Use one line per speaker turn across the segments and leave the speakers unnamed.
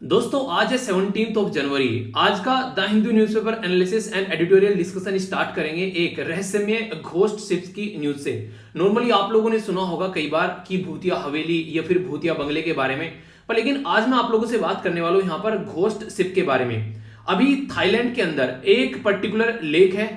दोस्तों आज है 17th ऑफ जनवरी। आज का the Hindu newspaper analysis and editorial discussion start करेंगे एक रहस्यमय घोस्ट शिप्स की न्यूज से। नॉर्मली आप लोगों ने सुना होगा कई बार कि भूतिया हवेली या फिर भूतिया बंगले के बारे में, पर लेकिन आज मैं आप लोगों से बात करने वाला हूं यहाँ पर घोस्ट शिप के बारे में। अभी थाईलैंड के अंदर एक पर्टिकुलर लेक है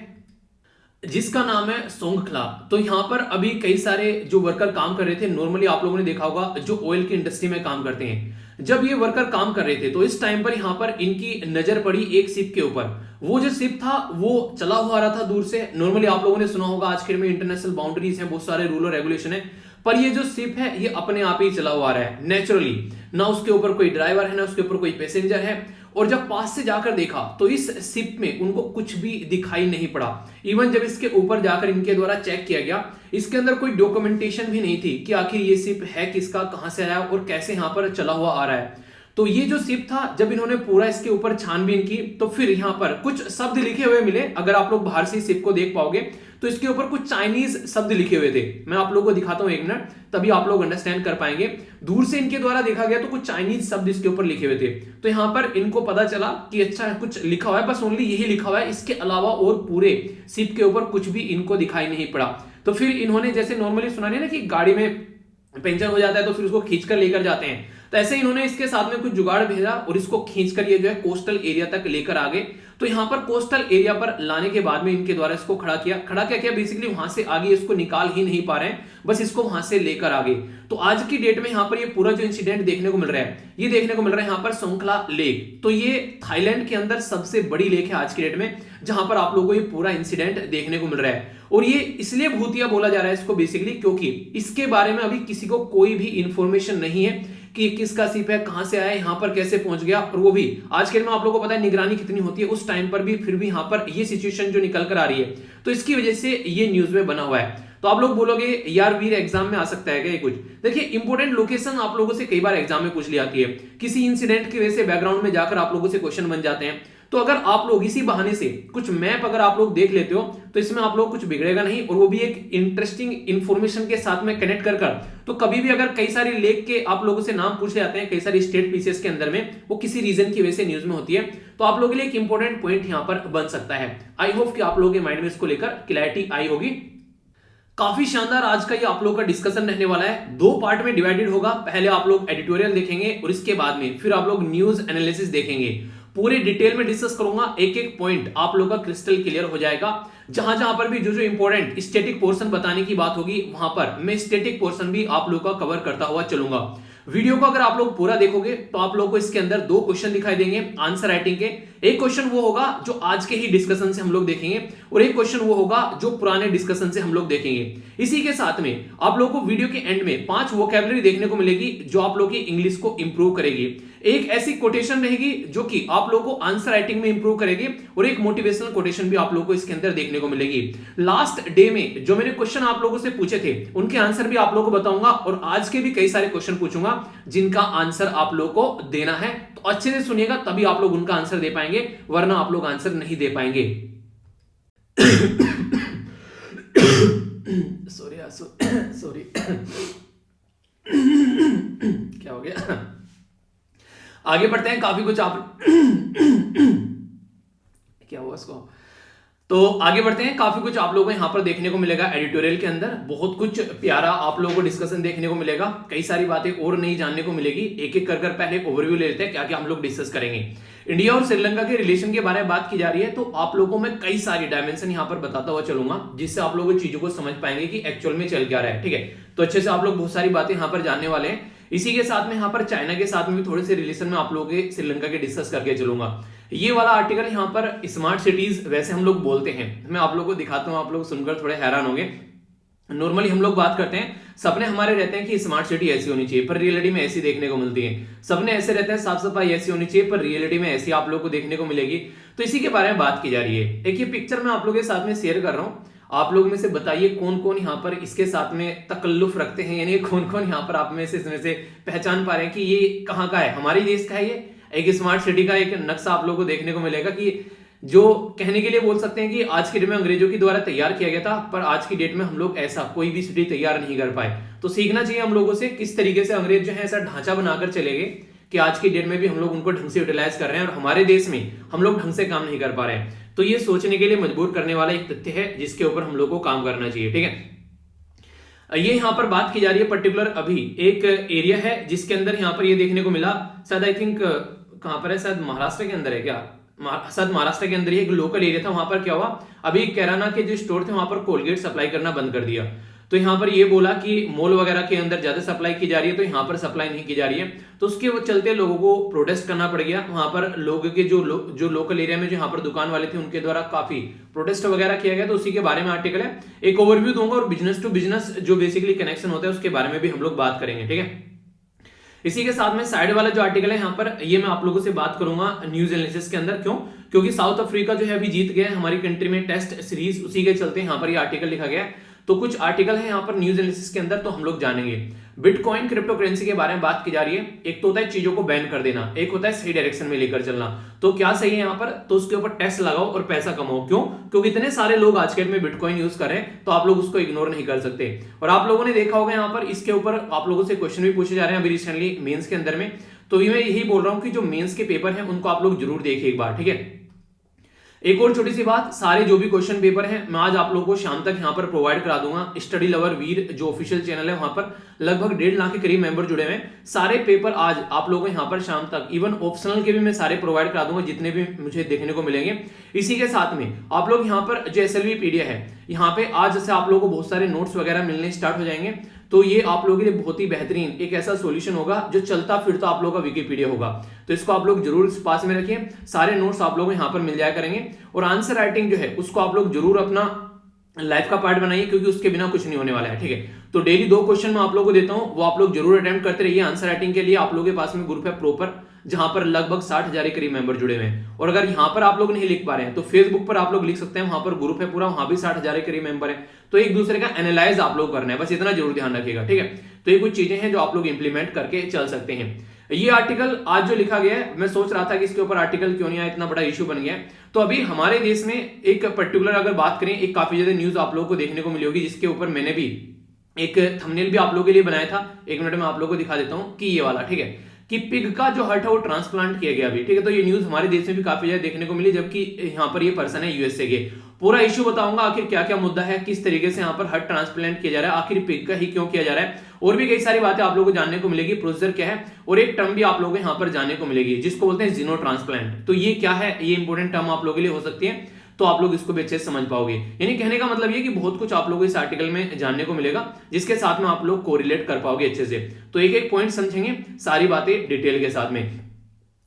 जिसका नाम है सोंगखला। तो यहाँ पर अभी कई सारे जो वर्कर काम कर रहे थे, नॉर्मली आप लोगों ने देखा होगा जो ऑयल की इंडस्ट्री में काम करते हैं, जब ये वर्कर काम कर रहे थे तो इस टाइम पर यहाँ पर इनकी नजर पड़ी एक शिप के ऊपर। वो जो शिप था वो चला हुआ आ रहा था दूर से। नॉर्मली आप लोगों ने सुना होगा आज के में इंटरनेशनल बाउंड्रीज हैं, बहुत सारे रूल और रेगुलेशन है, पर ये जो शिप है ये अपने आप ही चला हुआ आ रहा है नेचुरली। ना उसके ऊपर कोई ड्राइवर है ना उसके ऊपर कोई पैसेंजर है। और जब पास से जाकर देखा तो इस शिप में उनको कुछ भी दिखाई नहीं पड़ा। इवन जब इसके ऊपर जाकर इनके द्वारा चेक किया गया, इसके अंदर कोई डॉक्यूमेंटेशन भी नहीं थी कि आखिर ये शिप है किसका, कहां से आया और कैसे यहां पर चला हुआ आ रहा है। तो ये जो शिप था, जब इन्होंने पूरा इसके ऊपर छानबीन की तो फिर यहां पर कुछ शब्द लिखे हुए मिले। अगर आप लोग बाहर से शिप को देख पाओगे तो इसके ऊपर कुछ चाइनीज शब्द लिखे हुए थे। मैं आप लोगों को दिखाता हूं एक मिनट, तभी आप लोग अंडरस्टैंड कर पाएंगे। दूर से इनके द्वारा देखा गया तो कुछ चाइनीज शब्द इसके ऊपर लिखे हुए थे। तो यहां पर इनको पता चला कि अच्छा कुछ लिखा हुआ है, बस ओनली यही लिखा हुआ है, इसके अलावा और पूरे शिप के ऊपर कुछ भी इनको दिखाई नहीं पड़ा। तो फिर इन्होंने जैसे नॉर्मली सुना नहीं ना कि गाड़ी में पंचर हो जाता है तो फिर उसको खींचकर लेकर जाते हैं, तो ऐसे इन्होंने इसके साथ में कुछ जुगाड़ भेजा और इसको खींचकर ये जो है कोस्टल एरिया तक लेकर आ गए। तो यहां पर कोस्टल एरिया पर लाने के बाद में इनके द्वारा इसको खड़ा किया बेसिकली वहां से आगे इसको निकाल ही नहीं पा रहे हैं, बस इसको वहां से लेकर आ गए। तो आज की डेट में यहाँ पर ये पूरा जो इंसिडेंट देखने को मिल रहा है, ये देखने को मिल रहा है यहाँ पर सोंगखला लेक। तो ये थाईलैंड के अंदर सबसे बड़ी लेक है आज की डेट में, जहां पर आप लोगों को ये पूरा इंसिडेंट देखने को मिल रहा है। और ये इसलिए भूतिया बोला जा रहा है इसको बेसिकली क्योंकि इसके बारे में अभी किसी को कोई भी इंफॉर्मेशन नहीं है कि किसका शिप है, कहां से आया, यहां पर कैसे पहुंच गया। और वो भी आज के में आप लोगों को पता है निगरानी कितनी होती है उस टाइम पर भी, फिर भी यहां पर ये सिचुएशन जो निकल कर आ रही है, तो इसकी वजह से ये न्यूज में बना हुआ है। तो आप लोग बोलोगे यार वीर एग्जाम में आ सकता है क्या ये कुछ? देखिए इंपोर्टेंट लोकेशन आप लोगों से कई बार एग्जाम में पूछ ली आती है, किसी इंसिडेंट की वजह से बैकग्राउंड में जाकर आप लोगों से क्वेश्चन बन जाते हैं। तो अगर आप लोग इसी बहाने से कुछ मैप अगर आप लोग देख लेते हो तो इसमें आप लोग कुछ बिगड़ेगा नहीं, और वो भी एक इंटरेस्टिंग इंफॉर्मेशन के साथ में कनेक्ट कर तो कभी भी अगर कई सारी लेक के आप लोगों से नाम पूछे जाते हैं कई सारी स्टेट पीसेस के अंदर में, वो किसी रीजन की वजह से न्यूज में होती है, तो आप लोगों के लिए एक इंपॉर्टेंट पॉइंट यहां पर बन सकता है। आई होप कि आप लोगों के माइंड में इसको लेकर क्लैरिटी आई होगी। काफी शानदार आज का ये आप लोगों का डिस्कशन रहने वाला है, दो पार्ट में डिवाइडेड होगा। पहले आप लोग एडिटोरियल देखेंगे और इसके बाद में फिर आप लोग न्यूज एनालिसिस देखेंगे। पूरे डिटेल में डिस्कस करूंगा, एक एक पॉइंट आप लोगों का क्रिस्टल क्लियर हो जाएगा। जहां जहां पर भी जो जो इंपॉर्टेंट स्टैटिक पोर्शन बताने की बात होगी वहां पर मैं स्टैटिक पोर्शन भी आप लोगों का कवर करता हुआ चलूंगा। वीडियो को अगर आप लोग पूरा देखोगे तो आप लोगों को इसके अंदर दो क्वेश्चन दिखाई देंगे आंसर राइटिंग के। एक क्वेश्चन वो होगा जो आज के ही डिस्कशन से हम लोग देखेंगे, और एक क्वेश्चन वो होगा जो पुराने डिस्कशन से हम लोग देखेंगे। इसी के साथ में आप लोगों को वीडियो के एंड में 5 वोकैबुलरी देखने को मिलेगी जो आप लोगों की इंग्लिश को इंप्रूव करेगी। एक ऐसी कोटेशन रहेगी जो कि आप लोगों को आंसर राइटिंग में इंप्रूव करेगी, और एक मोटिवेशनल कोटेशन भी आप लोगों को इसके अंदर देखने को मिलेगी। लास्ट डे में जो मैंने क्वेश्चन आप लोगों से पूछे थे उनके आंसर भी आप लोगों को बताऊंगा, और आज के भी कई सारे क्वेश्चन पूछूंगा जिनका आंसर आप लोगों को देना है। तो अच्छे से सुनिएगा तभी आप लोग उनका आंसर दे पाएंगे, वरना आप लोग आंसर नहीं दे पाएंगे। सॉरी क्या हो गया? आगे बढ़ते हैं। काफी कुछ आप क्या हुआ इसको? तो आगे बढ़ते हैं। काफी कुछ आप लोगों को यहां पर देखने को मिलेगा एडिटोरियल के अंदर, बहुत कुछ प्यारा आप लोगों को डिस्कशन देखने को मिलेगा, कई सारी बातें और नहीं जानने को मिलेगी। एक एक कर पहले ओवरव्यू ले लेते हैं क्या क्या हम लोग डिस्कस करेंगे। इंडिया और श्रीलंका के रिलेशन के बारे में बात की जा रही है, तो आप लोगों में कई सारी डायमेंशन यहां पर बताता हुआ चलूंगा जिससे आप लोग चीजों को समझ पाएंगे कि एक्चुअल में चल क्या रहा है। ठीक है, तो अच्छे से आप लोग बहुत सारी बातें यहां पर जानने वाले हैं। इसी के साथ में यहां पर चाइना के साथ में भी थोड़े से रिलेशन में आप लोगों के श्रीलंका के डिस्कस करके चलूंगा। ये वाला आर्टिकल यहां पर स्मार्ट सिटीज वैसे हम लोग बोलते हैं, मैं आप लोगों को दिखाता हूं, आप लोग सुनकर थोड़े हैरान होंगे। नॉर्मली हम लोग बात करते हैं, सपने हमारे रहते हैं कि स्मार्ट सिटी ऐसी होनी चाहिए, पर रियलिटी में ऐसी देखने को मिलती है। सपने ऐसे रहते हैं साफ सफाई ऐसी होनी चाहिए, पर रियलिटी में ऐसी आप लोग को देखने को मिलेगी। तो इसी के बारे में बात की जा रही है। एक ये पिक्चर मैं आप लोगों के साथ में शेयर कर रहा हूं, आप लोग में से बताइए कौन कौन यहाँ पर इसके साथ में तकल्लुफ रखते हैं, यानी कौन कौन यहाँ पर आप में से इसमें से पहचान पा रहे हैं कि ये कहाँ का है, हमारे देश का है। ये एक स्मार्ट सिटी का एक नक्शा आप लोगों को देखने को मिलेगा कि जो कहने के लिए बोल सकते हैं कि आज के डेट में अंग्रेजों के द्वारा तैयार किया गया था, पर आज की डेट में हम लोग ऐसा कोई भी सिटी तैयार नहीं कर पाए। तो सीखना चाहिए हम लोगों से किस तरीके से अंग्रेज जो है ऐसा ढांचा बनाकर चले गए कि आज की डेट में भी हम लोग उनको ढंग से यूटिलाइज कर रहे हैं और हमारे देश में हम लोग ढंग से काम नहीं कर पा रहे हैं। तो ये सोचने के लिए मजबूर करने वाला एक तथ्य है जिसके ऊपर हम लोग को काम करना चाहिए। ठीक है, ये यहाँ पर बात की जा रही है पर्टिकुलर अभी एक एरिया है जिसके अंदर यहाँ पर ये देखने को मिला, शायद आई थिंक कहां पर है, शायद महाराष्ट्र के अंदर है क्या, शायद महाराष्ट्र के अंदर ही एक लोकल एरिया था। वहां पर क्या हुआ, अभी कैराना के जो स्टोर थे वहां पर कोलगेट सप्लाई करना बंद कर दिया। तो यहाँ पर ये बोला कि मॉल वगैरह के अंदर ज्यादा सप्लाई की जा रही है तो यहाँ पर सप्लाई नहीं की जा रही है। तो उसके वो चलते लोगों को प्रोटेस्ट करना पड़ गया। वहां पर लोगों के जो लोकल एरिया में जो यहाँ पर दुकान वाले थे उनके द्वारा काफी प्रोटेस्ट वगैरह किया गया। तो उसी के बारे में आर्टिकल है, एक ओवरव्यू दूंगा और बिजनेस टू बिजनेस जो बेसिकली कनेक्शन होता है उसके बारे में भी हम लोग बात करेंगे। ठीक है, इसी के साथ में साइड वाला जो आर्टिकल है यहाँ पर ये मैं आप लोगों से बात करूंगा न्यूज एनालिसिस के अंदर। क्यों? क्योंकि साउथ अफ्रीका जो है अभी जीत गया है हमारी कंट्री में टेस्ट सीरीज, उसी के चलते यहाँ पर ये आर्टिकल लिखा गया है। तो कुछ आर्टिकल है यहाँ पर न्यूज एनालिसिस के अंदर, तो हम लोग जानेंगे। बिटकॉइन क्रिप्टो करेंसी के बारे में बात की जा रही है। एक तो होता है चीजों को बैन कर देना, एक होता है सही डायरेक्शन में लेकर चलना। तो क्या सही है यहाँ पर, तो उसके ऊपर टैक्स लगाओ और पैसा कमाओ। क्यों? क्योंकि इतने सारे लोग आज के डेट में बिटकॉइन यूज कर रहे हैं तो आप लोग उसको इग्नोर नहीं कर सकते। और आप लोगों ने देखा होगा यहाँ पर इसके ऊपर आप लोगों से क्वेश्चन भी पूछे जा रहे हैं अभी रिसेंटली मेंस के अंदर में। तो मैं यही बोल रहा हूँ कि जो मेंस के पेपर हैं उनको आप लोग जरूर देखिए एक बार। ठीक है, एक और छोटी सी बात, सारे जो भी क्वेश्चन पेपर हैं मैं आज आप लोगों को शाम तक यहाँ पर प्रोवाइड करा दूंगा। स्टडी लवर वीर जो ऑफिशियल चैनल है वहां पर लगभग 1.5 लाख के करीब मेंबर जुड़े हुए हैं। सारे पेपर आज आप लोगों को यहाँ पर शाम तक, इवन ऑप्शनल के भी मैं सारे प्रोवाइड करा दूंगा जितने भी मुझे देखने को मिलेंगे। इसी के साथ में आप लोग यहाँ पर जो SLV पीडिया है यहाँ पे आज से आप लोगों को बहुत सारे नोट्स वगैरह मिलने स्टार्ट हो जाएंगे। तो ये आप लोगों के लिए बहुत ही बेहतरीन एक ऐसा सॉल्यूशन होगा जो चलता फिरता आप लोगों का विकिपीडिया होगा। तो इसको आप लोग जरूर पास में रखिए, सारे नोट्स आप लोगों को यहाँ पर मिल जाया करेंगे। और आंसर राइटिंग जो है उसको आप लोग जरूर अपना लाइफ का पार्ट बनाइए क्योंकि उसके बिना कुछ नहीं होने वाला है। ठीक है, तो डेली 2 क्वेश्चन मैं आप लोगों को देता हूं, वो आप लोग जरूर अटेम्प्ट करते रहिए। आंसर राइटिंग के लिए आप लोगों के पास में ग्रुप है प्रॉपर जहां पर लगभग 60,000 के करीब मेंबर जुड़े हुए हैं। और अगर यहां पर आप लोग नहीं लिख पा रहे हैं तो फेसबुक पर आप लोग लिख सकते हैं, वहां पर ग्रुप है पूरा, वहां भी 60,000 के करीब मेंबर है। तो एक दूसरे का एनालाइज आप लोग करना है, बस इतना जरूर ध्यान रखिएगा। ठीक है, तो ये कुछ चीजें हैं जो आप लोग इंप्लीमेंट करके चल सकते हैं। ये आर्टिकल आज जो लिखा गया है, मैं सोच रहा था कि इसके ऊपर आर्टिकल क्यों नहीं आया, इतना बड़ा इश्यू बन गया है। तो अभी हमारे देश में एक पर्टिकुलर अगर बात करें, एक काफी ज्यादा न्यूज आप लोगों को देखने को मिली होगी जिसके ऊपर मैंने भी एक थंबनेल भी आप लोगों के लिए बनाया था। 1 मिनट में आप लोगों को दिखा देता हूं कि ये वाला। ठीक है, कि पिग का जो हर्ट है वो ट्रांसप्लांट किया गया अभी। ठीक है, तो ये न्यूज हमारे देश में भी काफी ज्यादा देखने को मिली, जबकि यहाँ पर ये पर्सन है USA के। पूरा इश्यू बताऊंगा आखिर क्या क्या मुद्दा है, किस तरीके से यहाँ पर हर्ट ट्रांसप्लांट किया जा रहा है, आखिर पिग का ही क्यों किया जा रहा है, और भी कई सारी बातें आप लोगों को जानने को मिलेगी। प्रोसीजर क्या है, और एक टर्म भी आप लोगों को यहाँ पर जानने को मिलेगी जिसको बोलते हैं जीनो ट्रांसप्लांट। तो ये क्या है, ये इंपॉर्टेंट टर्म आप लोगों के लिए हो सकती है, तो आप लोग इसको भी अच्छे से समझ पाओगे। यानी कहने का मतलब ये कि बहुत कुछ आप लोगों को इस आर्टिकल में जानने को मिलेगा जिसके साथ में आप लोग कोरिलेट कर पाओगे अच्छे से। तो एक एक पॉइंट समझेंगे, सारी बातें डिटेल के साथ में।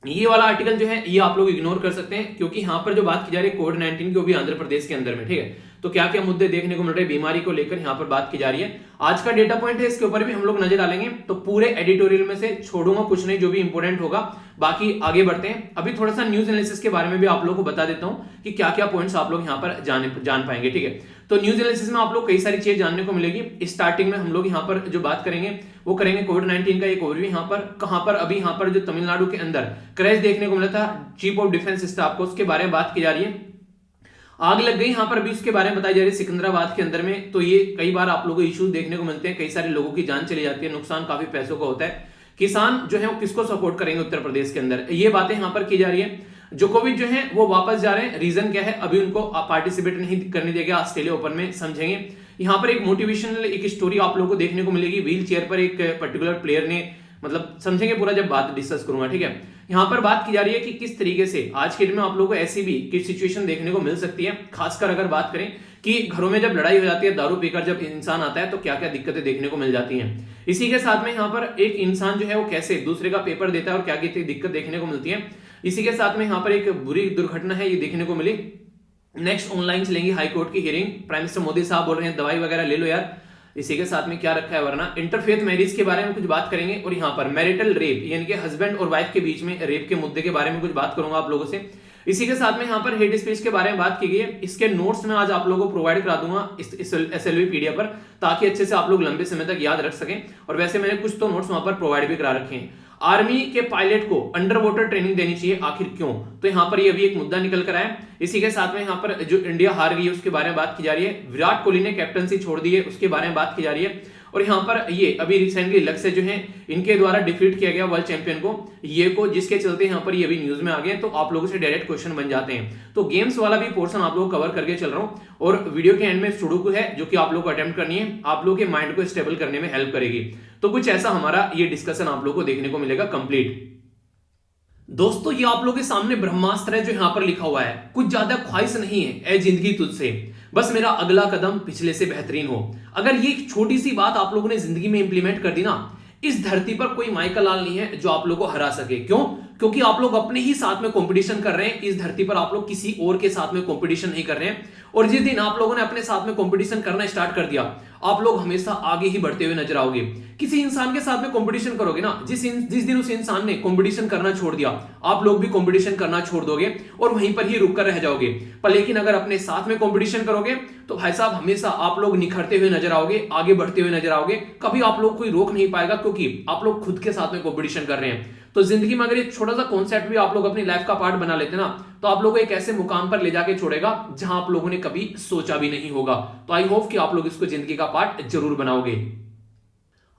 ये वाला आर्टिकल जो है ये आप लोग इग्नोर कर सकते हैं क्योंकि यहाँ पर जो बात की जा रही है कोविड-19 की, वो भी आंध्र प्रदेश के अंदर में। ठीक है, तो क्या क्या मुद्दे देखने को मिल रहे हैं बीमारी को लेकर यहाँ पर बात की जा रही है। आज का डेटा पॉइंट है, इसके ऊपर भी हम लोग नजर डालेंगे। तो पूरे एडिटोरियल में से छोड़ूंगा कुछ नहीं, जो भी इंपोर्टेंट होगा। बाकी आगे बढ़ते हैं, अभी थोड़ा सा न्यूज एनालिसिस के बारे में भी आप लोग को बता देता हूं कि क्या क्या पॉइंट्स आप लोग यहाँ पर जान पाएंगे। ठीक है, तो न्यूज एनालिसिस में आप लोग कई सारी चीजें जानने को मिलेगी। स्टार्टिंग में हम लोग यहाँ पर जो बात करेंगे वो करेंगे कोविड-19 का एक ओवरव्यू। यहाँ पर कहां पर अभी यहाँ पर जो तमिलनाडु के अंदर क्रैश देखने को मिला था चीफ ऑफ डिफेंस स्टाफ को, उसके बारे में बात की जा रही है। आग लग गई यहाँ पर भी उसके बारे में बताई जा रही है सिकंदराबाद के अंदर में। तो ये कई बार आप लोगों को इश्यूज देखने को मिलते हैं, कई सारे लोगों की जान चली जाती है, नुकसान काफी पैसों का होता है। किसान जो है वो किसको सपोर्ट करेंगे उत्तर प्रदेश के अंदर, ये बातें यहाँ पर की जा रही है। जोकोविच जो है वो वापस जा रहे हैं, रीजन क्या है, अभी उनको पार्टिसिपेट नहीं करने देगा ऑस्ट्रेलिया ओपन में, समझेंगे। यहाँ पर एक मोटिवेशनल एक स्टोरी आप लोगों को देखने को मिलेगी, व्हील चेयर पर एक पर्टिकुलर प्लेयर ने, मतलब समझेंगे पूरा जब बात डिस्कस करूंगा। ठीक है, यहाँ पर बात की जा रही है कि किस तरीके से आज के दिन में आप लोगों को ऐसी भी किस सिचुएशन देखने को मिल सकती है, खासकर अगर बात करें कि घरों में जब लड़ाई हो जाती है, दारू पीकर जब इंसान आता है तो क्या क्या दिक्कतें देखने को मिल जाती हैं। इसी के साथ में यहाँ पर एक इंसान जो है वो कैसे दूसरे का पेपर देता है और क्या क्या दिक्कत देखने को मिलती है। इसी के साथ में यहाँ पर एक बुरी दुर्घटना है ये देखने को मिली। नेक्स्ट ऑनलाइन चलेंगी हाई कोर्ट की हियरिंग, प्राइम मिनिस्टर मोदी साहब बोल रहे हैं दवाई वगैरह ले लो यार। इसी के साथ में क्या रखा है वरना इंटरफेथ मैरिज के बारे में कुछ बात करेंगे। और यहाँ पर मैरिटल रेप यानी कि हस्बैंड और वाइफ के बीच में रेप के मुद्दे के बारे में कुछ बात करूंगा आप लोगों से। इसी के साथ में यहाँ पर हेट स्पीच के बारे में बात की गई है, इसके नोट्स में आज आप लोगों को प्रोवाइड करा दूंगा SLV पीडिया पर, ताकि अच्छे से आप लोग लंबे समय तक याद रख सकें। और वैसे मैंने कुछ तो नोट्स वहां पर प्रोवाइड भी करा रखे हैं। आर्मी के पायलट को अंडर वाटर ट्रेनिंग देनी चाहिए, आखिर क्यों, तो यहाँ पर ये भी एक मुद्दा निकल कर आया। इसी के साथ में यहाँ पर जो इंडिया हार गई है उसके बारे में बात की जा रही है। विराट कोहली ने कैप्टनसी छोड़ दी है उसके बारे में बात की जा रही है। और यहाँ पर ये अभी रिसेंटली लक्ष्य जो है इनके द्वारा डिफीट किया गया वर्ल्ड चैंपियन को, ये को, जिसके चलते यहाँ पर ये अभी न्यूज में आ गए। तो आप लोगों से डायरेक्ट क्वेश्चन बन जाते हैं। तो गेम्स वाला भी पोर्शन आप लोग कवर करके चल रहा हूँ, और वीडियो के एंड में सुडोकू है जो कि आप लोग को अटेम्प्ट करनी है, आप लोग के माइंड को स्टेबल करने में हेल्प करेगी। तो कुछ ऐसा हमारा ये डिस्कशन आप लोग को देखने को मिलेगा कंप्लीट। दोस्तों ये आप लोगों के सामने ब्रह्मास्त्र है जो यहां पर लिखा हुआ है, कुछ ज्यादा ख्वाहिश नहीं है ए जिंदगी तुझसे, बस मेरा अगला कदम पिछले से बेहतरीन हो। अगर ये एक छोटी सी बात आप लोगों ने जिंदगी में इंप्लीमेंट कर दी ना, इस धरती पर कोई माइकल लाल नहीं है जो आप लोगों को हरा सके। क्यों? क्योंकि आप लोग अपने ही साथ में कंपटीशन कर रहे हैं। इस धरती पर आप लोग किसी और के साथ में कंपटीशन नहीं कर रहे हैं। और जिस दिन आप लोगों ने अपने साथ में कंपटीशन करना स्टार्ट कर दिया, आप लोग हमेशा आगे ही बढ़ते हुए नजर आओगे। किसी इंसान के साथ में कंपटीशन करोगे ना, जिस दिन उस इंसान ने कंपटीशन करना छोड़ दिया, आप लोग भी कंपटीशन करना छोड़ दोगे और वहीं पर ही रुक कर रह जाओगे। पर लेकिन अगर अपने साथ में कंपटीशन करोगे तो भाई साहब हमेशा आप लोग निखरते हुए नजर आओगे, आगे बढ़ते हुए नजर आओगे। कभी आप लोग कोई रोक नहीं पाएगा, क्योंकि आप लोग खुद के साथ में कंपटीशन कर रहे हैं। तो जिंदगी में अगर एक छोटा सा कॉन्सेप्ट भी आप लोग अपनी लाइफ का पार्ट बना लेते ना, तो आप लोगों को एक ऐसे मुकाम पर ले जाके छोड़ेगा जहां आप लोगों ने कभी सोचा भी नहीं होगा। तो आई होप कि आप लोग इसको जिंदगी का पार्ट जरूर बनाओगे।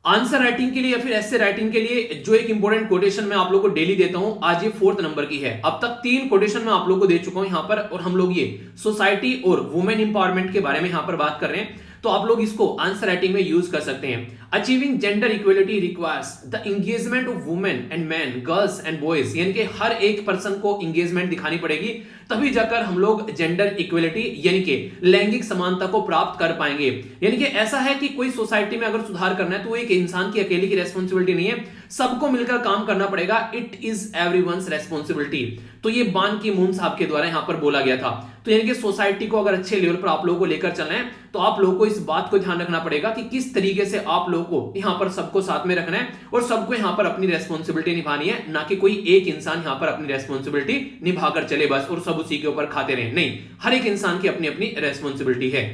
आंसर राइटिंग के लिए या फिर ऐसे राइटिंग के लिए जो एक इंपॉर्टेंट कोटेशन मैं आप लोगों को डेली देता हूं, आज ये 4th नंबर की है। अब तक 3 कोटेशन मैं आप लोगों को दे चुका हूं यहां पर, और हम लोग ये सोसाइटी और वुमेन इंपावरमेंट के बारे में यहां पर बात कर रहे हैं। तो आप लोग इसको आंसर राइटिंग में यूज कर सकते हैं। Achieving gender equality requires the engagement of women and man, girls and boys, यानी कि हर एक पर्सन को एंगेजमेंट दिखानी पड़ेगी, तभी जाकर हम लोग जेंडर इक्वलिटी यानी कि लैंगिक समानता को प्राप्त कर पाएंगे। यानी कि ऐसा है कि कोई सोसाइटी में अगर सुधार करना है तो एक इंसान की अकेले की रेस्पॉन्सिबिलिटी नहीं है, सबको मिलकर काम करना पड़ेगा। It is everyone's responsibility. तो ये बान की मून साहब के द्वारा यहां पर बोला गया था। तो यानी कि सोसाइटी को अगर अच्छे लेवल पर आप लोगों को लेकर चलना है, तो आप लोगों को इस बात को ध्यान रखना पड़ेगा कि किस तरीके से आप लोगों को यहां पर सबको साथ में रखना है और सबको यहां पर अपनी रेस्पॉन्सिबिलिटी निभानी है, ना कि कोई एक इंसान यहां पर अपनी रेस्पॉन्सिबिलिटी निभाकर चले बस और सब उसी के ऊपर खाते रहे। नहीं, हर एक इंसान की अपनी अपनी रेस्पॉन्सिबिलिटी है।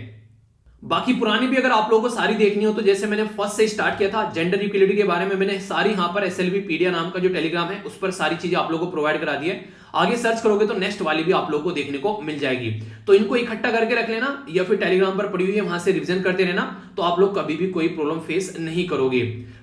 बाकी पुरानी भी अगर आप लोगों को सारी देखनी हो तो जैसे मैंने फर्स्ट से स्टार्ट किया था जेंडर इक्वलिटी के बारे में, मैंने सारी यहां पर SLV पीडिया नाम का जो टेलीग्राम है उस पर सारी चीजें आप लोगों को प्रोवाइड करा दी है। आगे सर्च करोगे तो नेक्स्ट वाली भी आप लोगों को देखने को मिल जाएगी। तो इनको इकट्ठा करके रख लेना या फिर टेलीग्राम पर पड़ी हुई है वहां से रिवीजन करते रहना, तो आप लोग कभी भी कोई प्रॉब्लम फेस नहीं करोगे।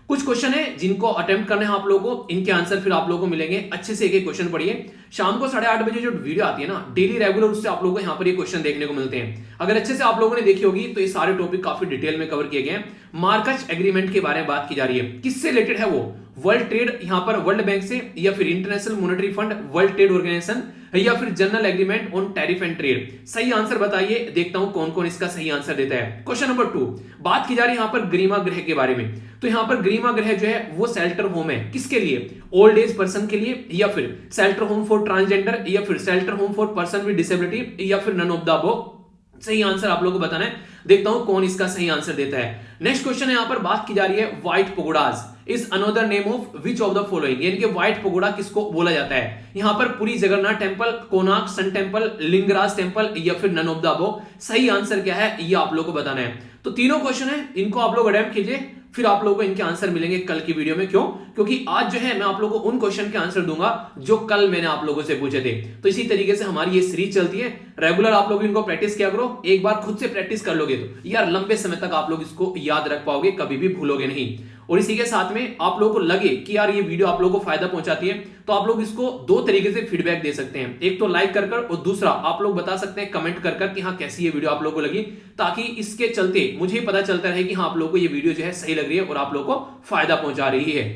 कुछ क्वेश्चन है जिनको अटेम्प्ट करने हैं आप लोगों को, इनके आंसर फिर आप लोगों को मिलेंगे। अच्छे से एक एक क्वेश्चन पढ़िए। शाम को 8:30 बजे जो वीडियो आती है ना डेली रेगुलर, उससे आप लोगों को यहाँ पर ये क्वेश्चन देखने को मिलते हैं। अगर अच्छे से आप लोगों ने देखी होगी तो ये सारे टॉपिक काफी डिटेल में कवर किए गए हैं। मार्कच एग्रीमेंट के बारे में बात की जा रही है, किससे रिलेटेड है वो? वर्ल्ड ट्रेड, यहां पर वर्ल्ड बैंक से, या फिर International Monetary Fund, World Trade Organization, या फिर General Agreement on Tariff and Trade. सही आंसर बताइए, देखता हूं कौन कौन इसका सही आंसर देता है। क्वेश्चन नंबर 2, बात की जा रही है यहां पर गरिमा गृह के बारे में। तो यहां पर गरिमा गृह जो है वो शेल्टर होम है, किसके लिए? ओल्ड एज पर्सन के लिए, या फिर शेल्टर होम फॉर ट्रांसजेंडर, या फिर shelter home for person with disability, या फिर नन ऑफ द अबव। सही आंसर आप लोगों को बताना है, देखता हूं कौन इसका सही आंसर देता है। नेक्स्ट क्वेश्चन है, यहां पर बात की जा रही है white pagodas is another name of which of the following, यानी कि व्हाइट पगोडा किसको बोला जाता है? यहां पर पुरी जगन्नाथ टेंपल, कोणार्क सन टेंपल, लिंगराज टेंपल, या फिर नन ऑफ द अबव। सही आंसर क्या है ये आप लोगों को बताना है। तो तीनों क्वेश्चन है, इनको आप लोग अटेम्प्ट कीजिए, फिर आप लोगों को इनके आंसर मिलेंगे कल की वीडियो में। क्यों? क्योंकि आज जो है मैं आप लोगों को उन क्वेश्चन के आंसर दूंगा जो कल मैंने आप लोगों से पूछे थे। तो इसी तरीके से हमारी ये सीरीज चलती है, रेगुलर आप लोग इनको प्रैक्टिस किया करो। एक बार खुद से प्रैक्टिस कर लोगे तो यार लंबे समय तक आप लोग इसको याद रख पाओगे, कभी भी भूलोगे नहीं। और इसी के साथ में आप लोगों को लगे कि यार ये वीडियो आप लोगों को फायदा पहुंचाती है, तो आप लोग इसको 2 तरीके से फीडबैक दे सकते हैं। एक तो लाइक कर और दूसरा आप लोग बता सकते हैं कमेंट कर कि हाँ कैसी ये वीडियो आप लोगों को लगी, ताकि इसके चलते मुझे पता चलता रहे कि हाँ आप लोगों को ये वीडियो जो है सही लग रही है और आप लोगों को फायदा पहुंचा रही है।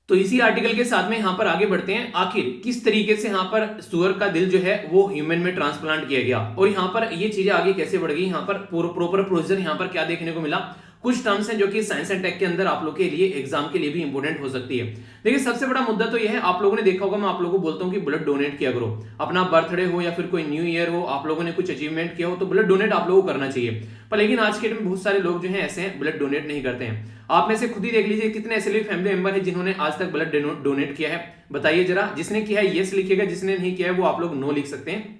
तो इसी आर्टिकल के साथ में यहां पर आगे बढ़ते हैं। आखिर किस तरीके से यहां पर सुअर का दिल जो है वो ह्यूमन में ट्रांसप्लांट किया गया और यहां पर ये चीजें आगे कैसे बढ़ गई, यहां पर प्रॉपर प्रोसीजर यहां पर क्या देखने को मिला। कुछ टर्म्स हैं जो कि साइंस एंड टेक के अंदर आप लोग के लिए एग्जाम के लिए भी इंपॉर्टेंट हो सकती है। देखिए सबसे बड़ा मुद्दा तो यह है, आप लोगों ने देखा होगा, मैं आप लोगों को बोलता हूं कि ब्लड डोनेट किया करो। अपना बर्थडे हो या फिर कोई न्यू ईयर हो, आप लोगों ने कुछ अचीवमेंट किया हो तो ब्लड डोनेट आप लोगों को करना चाहिए। पर लेकिन आज के डेट में बहुत सारे लोग जो है ऐसे हैं ब्लड डोनेट नहीं करते हैं। आप में से खुद ही देख लीजिए कितने ऐसे फैमिली मेंबर है जिन्होंने आज तक ब्लड डोनेट किया है, बताइए जरा। जिसने किया है यस लिखिएगा, जिसने नहीं किया है वो आप लोग नो लिख सकते हैं।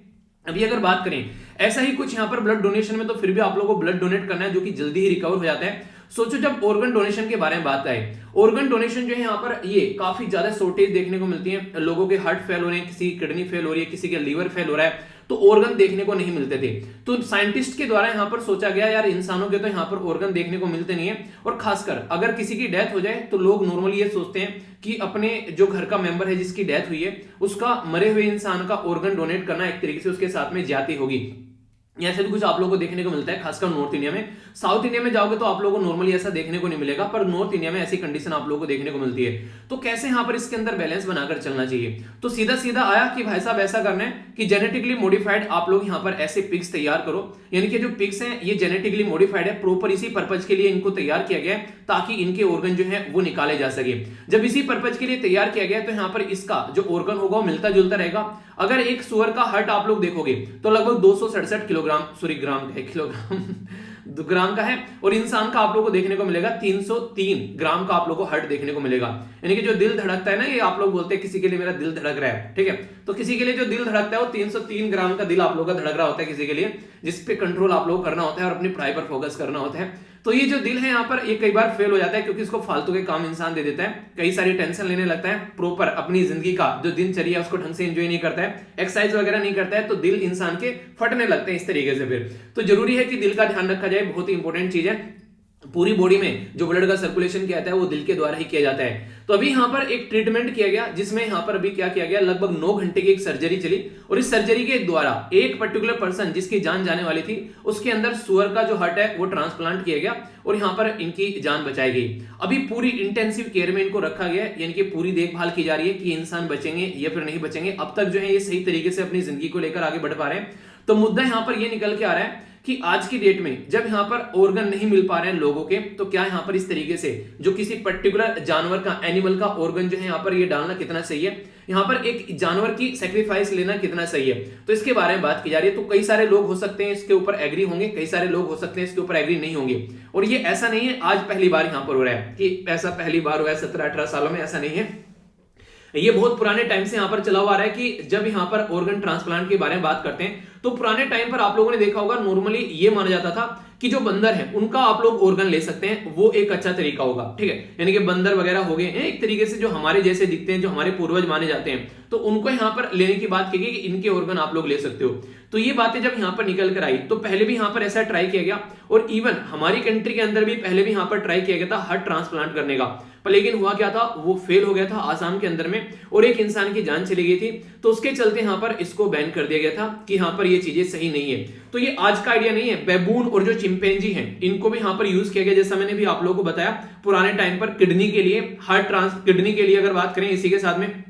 अभी अगर बात करें ऐसा ही कुछ यहाँ पर ब्लड डोनेशन में, तो फिर भी आप लोगों को ब्लड डोनेट करना है जो कि जल्दी ही रिकवर हो जाता है। सोचो जब ऑर्गन डोनेशन के बारे में बात आए, ऑर्गन डोनेशन जो है यहाँ पर ये काफी ज्यादा शॉर्टेज देखने को मिलती है। लोगों के हार्ट फेल हो रहे हैं, किसी की किडनी फेल हो रही है, किसी के लीवर फेल हो रहा है, तो ऑर्गन देखने को नहीं मिलते थे। तो साइंटिस्ट के द्वारा यहाँ पर सोचा गया यार इंसानों के तो यहाँ पर ऑर्गन देखने को मिलते नहीं है, और खासकर अगर किसी की डेथ हो जाए तो लोग नॉर्मली ये सोचते हैं कि अपने जो घर का मेंबर है जिसकी डेथ हुई है उसका मरे हुए इंसान का ऑर्गन डोनेट करना एक तरीके से उसके साथ में ज्यादती होगी। ऐसे भी कुछ आप लोगों को देखने को मिलता है, खासकर नॉर्थ इंडिया में। साउथ इंडिया में जाओगे तो आप लोगों को नॉर्मली ऐसा देखने को नहीं मिलेगा, पर नॉर्थ इंडिया में ऐसी कंडीशन आप लोगों को देखने को मिलती है। तो कैसे यहाँ पर इसके अंदर बैलेंस बनाकर चलना चाहिए? तो सीधा सीधा आया कि भाई साहब ऐसा करना है कि जेनेटिकली मॉडिफाइड आप लोग यहाँ पर ऐसे पिग्स तैयार करो, यानी कि जो पिग्स हैं ये जेनेटिकली मॉडिफाइड है, प्रॉपर इसी पर्पज के लिए इनको तैयार किया गया है ताकि इनके ऑर्गन जो है वो निकाले जा सके। जब इसी पर्पज के लिए तैयार किया गया तो यहाँ पर इसका जो ऑर्गन होगा वो मिलता जुलता रहेगा। अगर एक सुअर का हार्ट आप लोग देखोगे तो लगभग 267 किलोग्राम, सॉरी ग्राम का है, किलोग्राम ग्राम का है, और इंसान का आप लोगों को देखने को मिलेगा 303 ग्राम का आप लोगों को हार्ट देखने को मिलेगा। यानी कि जो दिल धड़कता है ना, ये आप लोग बोलते हैं किसी के लिए मेरा दिल धड़क रहा है, ठीक है, तो किसी के लिए जो दिल धड़कता है वो 303 ग्राम का दिल आप लोगों का धड़क रहा होता है किसी के लिए, जिस पे कंट्रोल आप लोगों को करना होता है और अपनी पढ़ाई पर फोकस करना होता है। तो ये जो दिल है यहाँ पर ये कई बार फेल हो जाता है क्योंकि इसको फालतू के काम इंसान दे देता है, कई सारी टेंशन लेने लगता है, प्रॉपर अपनी जिंदगी का जो दिनचर्या उसको ढंग से एंजॉय नहीं करता है, एक्सरसाइज वगैरह नहीं करता है, तो दिल इंसान के फटने लगते हैं इस तरीके से। फिर तो जरूरी है कि दिल का ध्यान रखा जाए, बहुत ही इंपॉर्टेंट चीज है। पूरी बॉडी में जो ब्लड का सर्कुलेशन किया जाता है वो दिल के द्वारा ही किया जाता है। तो अभी यहाँ पर एक ट्रीटमेंट किया गया जिसमें यहाँ पर अभी क्या किया गया, लगभग 9 घंटे की एक सर्जरी चली, और इस सर्जरी के द्वारा एक पर्टिकुलर पर्सन जिसकी जान जाने वाली थी उसके अंदर सुअर का जो हार्ट है वो ट्रांसप्लांट किया गया और यहाँ पर इनकी जान बचाई गई। अभी पूरी इंटेंसिव केयर में इनको रखा गया, यानी कि पूरी देखभाल की जा रही है कि इंसान बचेंगे या फिर नहीं बचेंगे। अब तक जो है ये सही तरीके से अपनी जिंदगी को लेकर आगे बढ़ पा रहे हैं। तो मुद्दा यहाँ पर ये निकल के आ रहा है कि आज की डेट में जब यहाँ पर ऑर्गन नहीं मिल पा रहे हैं लोगों के, तो क्या यहाँ पर इस तरीके से जो किसी पर्टिकुलर जानवर का, एनिमल का ऑर्गन जो है यहाँ पर ये डालना कितना सही है, यहाँ पर एक जानवर की सेक्रीफाइस लेना कितना सही है, तो इसके बारे में बात की जा रही है। तो कई सारे लोग हो सकते हैं इसके ऊपर एग्री होंगे, कई सारे लोग हो सकते हैं इसके ऊपर एग्री नहीं होंगे। और ये ऐसा नहीं है आज पहली बार यहाँ पर हो रहा है कि ऐसा पहली बार हुआ है 17-18 सालों में, ऐसा नहीं है। ये बहुत पुराने टाइम से यहाँ पर चला हुआ आ रहा है कि जब यहाँ पर ऑर्गन ट्रांसप्लांट के बारे में बात करते हैं तो पुराने टाइम पर आप लोगों ने देखा होगा नॉर्मली ये माना जाता था कि जो बंदर है उनका आप लोग ऑर्गन ले सकते हैं, वो एक अच्छा तरीका होगा, ठीक है। यानी कि बंदर वगैरह हो गए एक तरीके से जो हमारे जैसे दिखते हैं, जो हमारे पूर्वज माने जाते हैं, तो उनको यहाँ पर लेने की बात की गई कि इनके ऑर्गन आप लोग ले सकते हो। तो ये बातें जब यहाँ पर निकल कर आई तो पहले भी यहाँ पर ऐसा ट्राई किया गया, और इवन हमारी कंट्री के अंदर भी पहले भी यहाँ पर ट्राई किया गया था हार्ट ट्रांसप्लांट करने का, पर लेकिन हुआ क्या था, वो फेल हो गया था आसाम के अंदर में, और एक इंसान की जान चली गई थी। तो उसके चलते यहाँ पर इसको बैन कर दिया गया था कि यहाँ पर ये चीजें सही नहीं है। तो ये आज का आइडिया नहीं है, बैबून और जो चिंपैंजी हैं इनको भी यहाँ पर यूज किया गया, जैसा मैंने भी आप लोगों को बताया पुराने टाइम पर किडनी के लिए, किडनी के लिए अगर बात करें, इसी के साथ में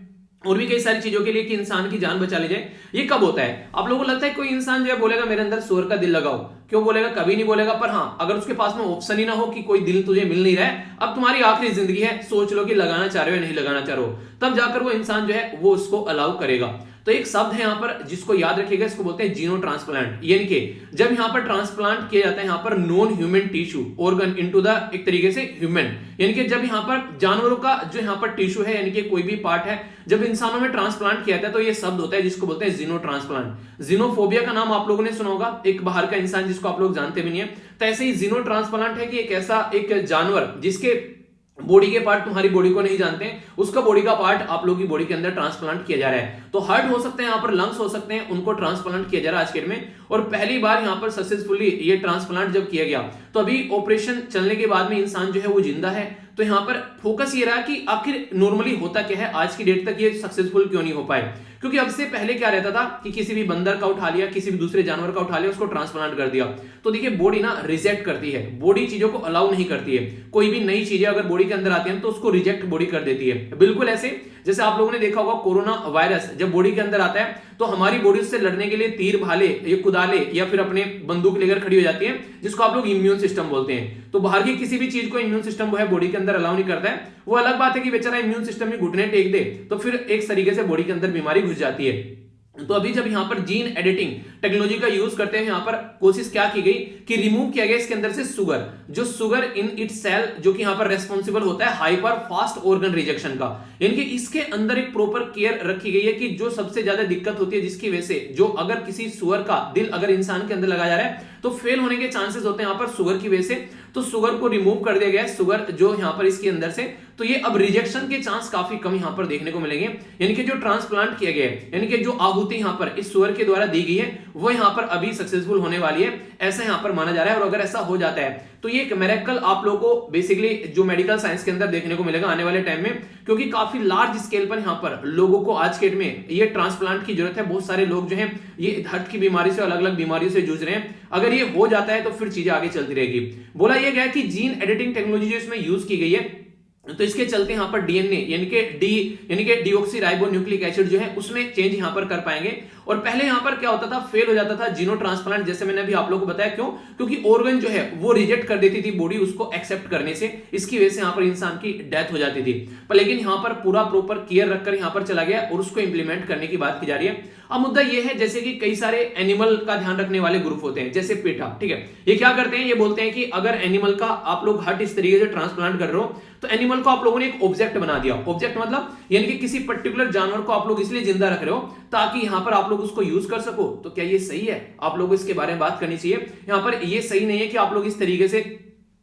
और भी कई सारी चीजों के लिए कि इंसान की जान बचा ली जाए। ये कब होता है? आप लोगों को लगता है कोई इंसान जो है बोलेगा मेरे अंदर सुअर का दिल लगाओ, क्यों बोलेगा? कभी नहीं बोलेगा। पर हाँ, अगर उसके पास में ऑप्शन ही ना हो कि कोई दिल तुझे मिल नहीं रहा है, अब तुम्हारी आखिरी जिंदगी है, सोच लो कि लगाना चाह रहे हो या नहीं लगाना चाह रहे हो, तब जाकर वो इंसान जो है वो उसको अलाउ करेगा। तो एक शब्द है यहाँ पर जिसको याद रखिएगा, इसको बोलते हैं जीनो ट्रांसप्लांट। यानी कि जब यहाँ पर ट्रांसप्लांट किया जाता है यहाँ पर non human tissue organ into the एक तरीके से ह्यूमन, यानी कि जब यहाँ पर जानवरों का जो यहाँ पर टिश्यू है यानी कि कोई भी पार्ट है जब इंसानों में ट्रांसप्लांट किया जाता है, तो ये शब्द होता है जिसको बोलते हैं जीनो ट्रांसप्लांट। जीनोफोबिया का नाम आप लोगों ने सुना होगा, एक बाहर का इंसान जिसको आप लोग जानते भी नहीं है। तो ऐसे ही जीनो ट्रांसप्लांट है कि एक ऐसा एक जानवर जिसके बॉडी के पार्ट तुम्हारी बॉडी को नहीं जानते हैं, उसका बॉडी का पार्ट आप लोगों की बॉडी के अंदर ट्रांसप्लांट किया जा रहा है। तो हार्ट हो सकते हैं, यहाँ पर लंग्स हो सकते हैं, उनको ट्रांसप्लांट किया जा रहा है आज के डेट में। और पहली बार यहाँ पर सक्सेसफुली ये ट्रांसप्लांट जब किया गया तो अभी ऑपरेशन चलने के बाद में इंसान जो है वो जिंदा है। तो यहाँ पर फोकस ये रहा कि आखिर नॉर्मली होता क्या है, आज की डेट तक ये सक्सेसफुल क्यों नहीं हो पाए, क्योंकि अब से पहले क्या रहता था कि किसी भी बंदर का उठा लिया, किसी भी दूसरे जानवर का उठा लिया, उसको ट्रांसप्लांट कर दिया। तो देखिए बॉडी ना रिजेक्ट करती है, बॉडी चीजों को अलाउ नहीं करती है। कोई भी नई चीजें अगर बॉडी के अंदर आती है तो उसको रिजेक्ट बॉडी कर देती है। बिल्कुल ऐसे जैसे आप लोगों ने देखा होगा कोरोना वायरस जब बॉडी के अंदर आता है तो हमारी बॉडी से लड़ने के लिए तीर भाले या कुदाले या फिर अपने बंदूक लेकर खड़ी हो जाती है, जिसको आप लोग इम्यून सिस्टम बोलते हैं। तो बाहर की किसी भी चीज को इम्यून सिस्टम वो है बॉडी के अंदर अलाउ नहीं करता है। वो अलग बात है कि बेचारा इम्यून सिस्टम में घुटने टेक दे तो फिर एक तरीके से बॉडी के अंदर बीमारी घुस जाती है। तो अभी जब यहाँ पर जीन एडिटिंग टेक्नोलॉजी का यूज करते हैं, यहाँ पर कोशिश क्या की गई कि रिमूव किया गया इसके अंदर से शुगर, जो शुगर इन इट सेल जो कि यहाँ पर रेस्पॉन्सिबल होता है हाइपर फास्ट ऑर्गन रिजेक्शन का। यानी कि इसके अंदर एक प्रॉपर केयर रखी गई है कि जो सबसे ज्यादा दिक्कत होती है जिसकी वजह से जो अगर किसी सुअर का दिल अगर इंसान के अंदर लगाया जा रहा है तो फेल होने के चांसेस होते हैं यहाँ पर शुगर की वजह से। तो शुगर को रिमूव कर दिया गया है, शुगर जो यहाँ पर इसके अंदर से, तो ये अब रिजेक्शन के चांस काफी कम यहाँ पर देखने को मिलेंगे। यानी कि जो ट्रांसप्लांट किया गया है, यानी कि जो आहुति यहाँ पर इस शुगर के द्वारा दी गई है वो यहाँ पर अभी सक्सेसफुल होने वाली है, ऐसा यहाँ पर माना जा रहा है। और अगर ऐसा हो जाता है तो ये एक मिरेकल आप लोगों को बेसिकली जो मेडिकल साइंस के अंदर देखने को मिलेगा आने वाले टाइम में, क्योंकि काफी लार्ज स्केल पर यहाँ पर लोगों को आज के डेट में ये ट्रांसप्लांट की जरूरत है। बहुत सारे लोग जो हैं ये हार्ट की बीमारी से, अलग अलग बीमारियों से जूझ रहे हैं। अगर ये हो जाता है तो फिर चीजें आगे चलती रहेगी। बोला यह गया कि जीन एडिटिंग टेक्नोलॉजी जो इसमें यूज की गई है, तो इसके चलते यहां पर डीएनए यानी कि डीऑक्सीराइबोन्यूक्लिक एसिड जो है उसमें चेंज यहां पर कर पाएंगे। और पहले यहां पर क्या होता था, फेल हो जाता था जीनो ट्रांसप्लांट, जैसे मैंने अभी आप लोगों को बताया। क्यों? क्योंकि ऑर्गन जो है वो रिजेक्ट कर देती थी बॉडी उसको एक्सेप्ट करने से, इसकी वजह से यहां पर इंसान की डेथ हो जाती थी। पर लेकिन यहां पर पूरा प्रॉपर केयर रखकर यहां पर चला गया और उसको इंप्लीमेंट करने की बात की जा रही है। अब मुद्दा यह है जैसे कि कई सारे एनिमल का ध्यान रखने वाले ग्रुप होते हैं, जैसे पेटा, ठीक है, ये क्या करते हैं, ये बोलते हैं कि अगर एनिमल का आप लोग हार्ट इस तरीके से ट्रांसप्लांट कर रहे हो तो एनिमल को आप लोगों ने एक ऑब्जेक्ट बना दिया। ऑब्जेक्ट मतलब यानी कि किसी पर्टिकुलर जानवर को आप लोग इसलिए जिंदा रख रहे हो ताकि यहां पर आप लोग उसको यूज कर सको। तो क्या ये सही है? आप लोगों को इसके बारे में बात करनी चाहिए। यहां पर ये सही नहीं है कि आप लोग इस तरीके से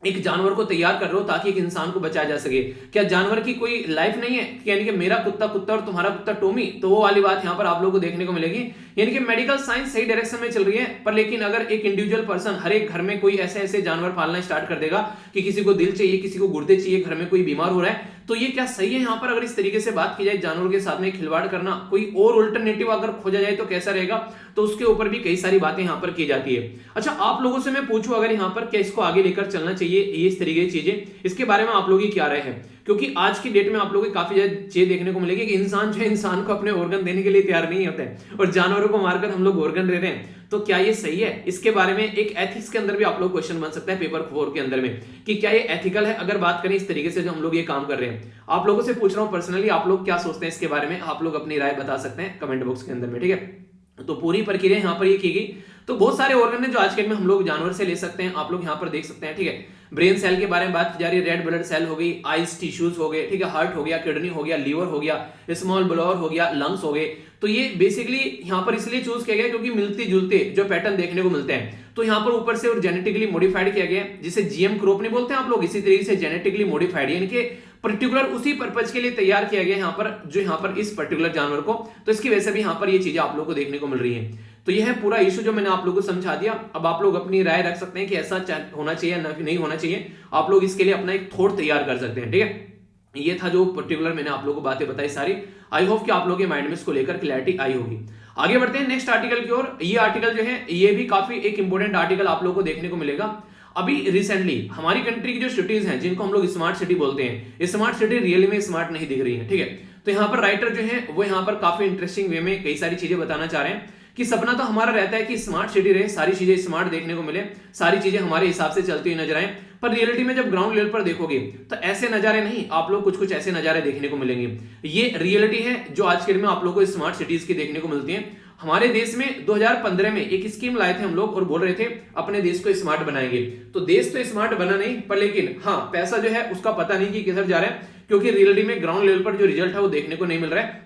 एक जानवर को तैयार कर रहे हो ताकि एक इंसान को बचाया जा सके। क्या जानवर की कोई लाइफ नहीं है? यानी कि मेरा कुत्ता कुत्ता और तुम्हारा कुत्ता टोमी, तो वो वाली बात यहां पर आप लोगों को देखने को मिलेगी। यानी कि मेडिकल साइंस सही डायरेक्शन में चल रही है, पर लेकिन अगर एक इंडिविजुअल पर्सन हर एक घर में कोई ऐसे जानवर पालना स्टार्ट कर देगा कि किसी को दिल चाहिए, किसी को गुर्दे चाहिए, घर में कोई बीमार हो रहा है, तो ये क्या सही है? यहां पर अगर इस तरीके से बात की जाए जानवरों के साथ में खिलवाड़ करना, कोई और अल्टरनेटिव अगर खोजा जाए तो कैसा रहेगा, तो उसके ऊपर भी कई सारी बातें यहां पर की जाती है। अच्छा, आप लोगों से मैं पूछूं अगर यहां पर क्या इसको आगे लेकर चलना चाहिए, ये इस तरीके की चीजें, इसके बारे में आप लोगों की क्या राय है? क्योंकि आज की डेट में आप लोगों को काफी ज्यादा चीजें देखने को मिलेगी कि इंसान जो है इंसान को अपने ऑर्गन देने के लिए तैयार नहीं होते हैं और जानवरों को मारकर हम लोग ऑर्गन दे रहे हैं। तो क्या ये सही है? इसके बारे में एक एथिक्स के अंदर भी आप लोग क्वेश्चन बन सकता है पेपर 4 के अंदर में कि क्या ये एथिकल है अगर बात करें इस तरीके से जो हम लोग ये काम कर रहे हैं। आप लोगों से पूछ रहा हूं पर्सनली, आप लोग क्या सोचते हैं इसके बारे में? आप लोग अपनी राय बता सकते हैं कमेंट बॉक्स के अंदर में, ठीक है। तो पूरी प्रक्रिया यहां पर ये की गई। तो बहुत सारे ऑर्गन है जो आज के डेट में हम लोग जानवर से ले सकते हैं, आप लोग यहां पर देख सकते हैं, ठीक है। ब्रेन सेल के बारे में बात की जा रही है, रेड ब्लड सेल हो गई, आइज टिश्यूज हो गए, ठीक है, हार्ट हो गया, किडनी हो गया, लीवर हो गया, स्मॉल ब्लोअर हो गया, लंग्स हो गए। तो ये बेसिकली यहां पर इसलिए चूज किया गया क्योंकि मिलते जुलते जो पैटर्न देखने को मिलते हैं। तो यहां पर ऊपर से और जेनेटिकली मॉडिफाइड किया गया, जिसे जीएम क्रॉप नहीं बोलते हैं आप लोग, इसी तरीके से जेनेटिकली मॉडिफाइड यानी कि पर्टिकुलर उसी पर्पज के लिए तैयार किया गया यहां पर, जो यहां पर इस पर्टिकुलर जानवर को। तो इसकी वजह से भी यहां पर ये चीजें आप लोगों को देखने को मिल रही है। तो यह है पूरा इशू जो मैंने आप लोगों को समझा दिया। अब आप लोग अपनी राय रख सकते हैं कि ऐसा होना चाहिए या नहीं होना चाहिए। आप लोग इसके लिए अपना एक थॉट तैयार कर सकते हैं, ठीक है। ये था जो पर्टिकुलर मैंने आप लोगों को बातें बताई सारी। आई होप कि आप लोगों के माइंड में इसको लेकर क्लैरिटी आई होगी। आगे बढ़ते हैं नेक्स्ट आर्टिकल की ओर। ये आर्टिकल जो है ये भी काफी एक इंपॉर्टेंट आर्टिकल आप लोगों को देखने को मिलेगा। अभी रिसेंटली हमारी कंट्री की जो सिटीज हैं जिनको हम लोग स्मार्ट सिटी बोलते हैं, स्मार्ट सिटी रियली में स्मार्ट नहीं दिख रही है, ठीक है। तो यहाँ पर राइटर जो है वो यहाँ पर काफी इंटरेस्टिंग वे में कई सारी चीजें बताना चाह रहे हैं कि सपना तो हमारा रहता है कि स्मार्ट सिटी रहे, सारी चीजें स्मार्ट देखने को मिले, सारी चीजें हमारे हिसाब से चलती हुई नजर आए। पर रियलिटी में जब ग्राउंड लेवल पर देखोगे तो ऐसे नजारे नहीं, आप लोग कुछ कुछ ऐसे नजारे देखने को मिलेंगे। ये रियलिटी है जो आज के दिन में आप लोगों को स्मार्ट सिटीज की देखने को मिलती है। हमारे देश में 2015 में एक स्कीम लाए थे हम लोग और बोल रहे थे अपने देश को स्मार्ट बनाएंगे। तो देश तो स्मार्ट बना नहीं, पर लेकिन हाँ पैसा जो है उसका पता नहीं कि किधर जा रहा है, क्योंकि रियलिटी में ग्राउंड लेवल पर जो रिजल्ट है वो देखने को नहीं मिल रहा है।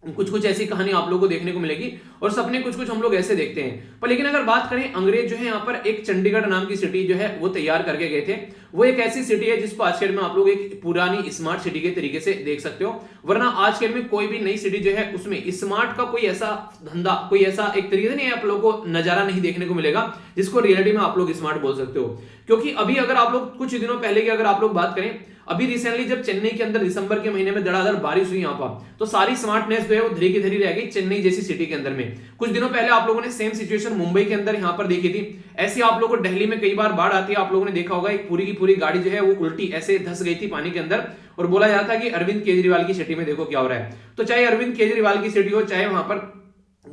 कुछ कुछ ऐसी कहानी आप लोगों को देखने को मिलेगी और सपने कुछ कुछ हम लोग ऐसे देखते हैं। पर लेकिन अगर बात करें, अंग्रेज जो है यहाँ पर एक चंडीगढ़ नाम की सिटी जो है वो तैयार करके गए थे। वो एक ऐसी सिटी है जिसको आज के डेट में आप लोग एक पुरानी स्मार्ट सिटी के तरीके से देख सकते हो। वरना आज के डेट में कोई भी नई सिटी जो है उसमें स्मार्ट का कोई ऐसा धंधा, कोई ऐसा एक तरीके से नहीं आप लोगों को नजारा नहीं देखने को मिलेगा जिसको रियलिटी में आप लोग स्मार्ट बोल सकते हो। क्योंकि अभी अगर आप लोग कुछ दिनों पहले की अगर आप लोग बात करें, अभी रिसेंटली जब चेन्नई के अंदर दिसंबर के महीने में धड़ाधड़ बारिश हुई यहाँ पर, तो सारी स्मार्टनेस जो है वो धीरे की धीरे रह गई चेन्नई जैसी सिटी के अंदर में। कुछ दिनों पहले आप लोगों ने सेम सिचुएशन मुंबई के अंदर यहाँ पर देखी थी। ऐसी आप लोगों को दिल्ली में कई बार बाढ़ आती है, आप लोगों ने देखा होगा एक पूरी की पूरी गाड़ी जो है वो उल्टी ऐसे धंस गई थी पानी के अंदर, और बोला जाता था कि अरविंद केजरीवाल की सिटी में देखो क्या हो रहा है। तो चाहे अरविंद केजरीवाल की सिटी हो, चाहे वहां पर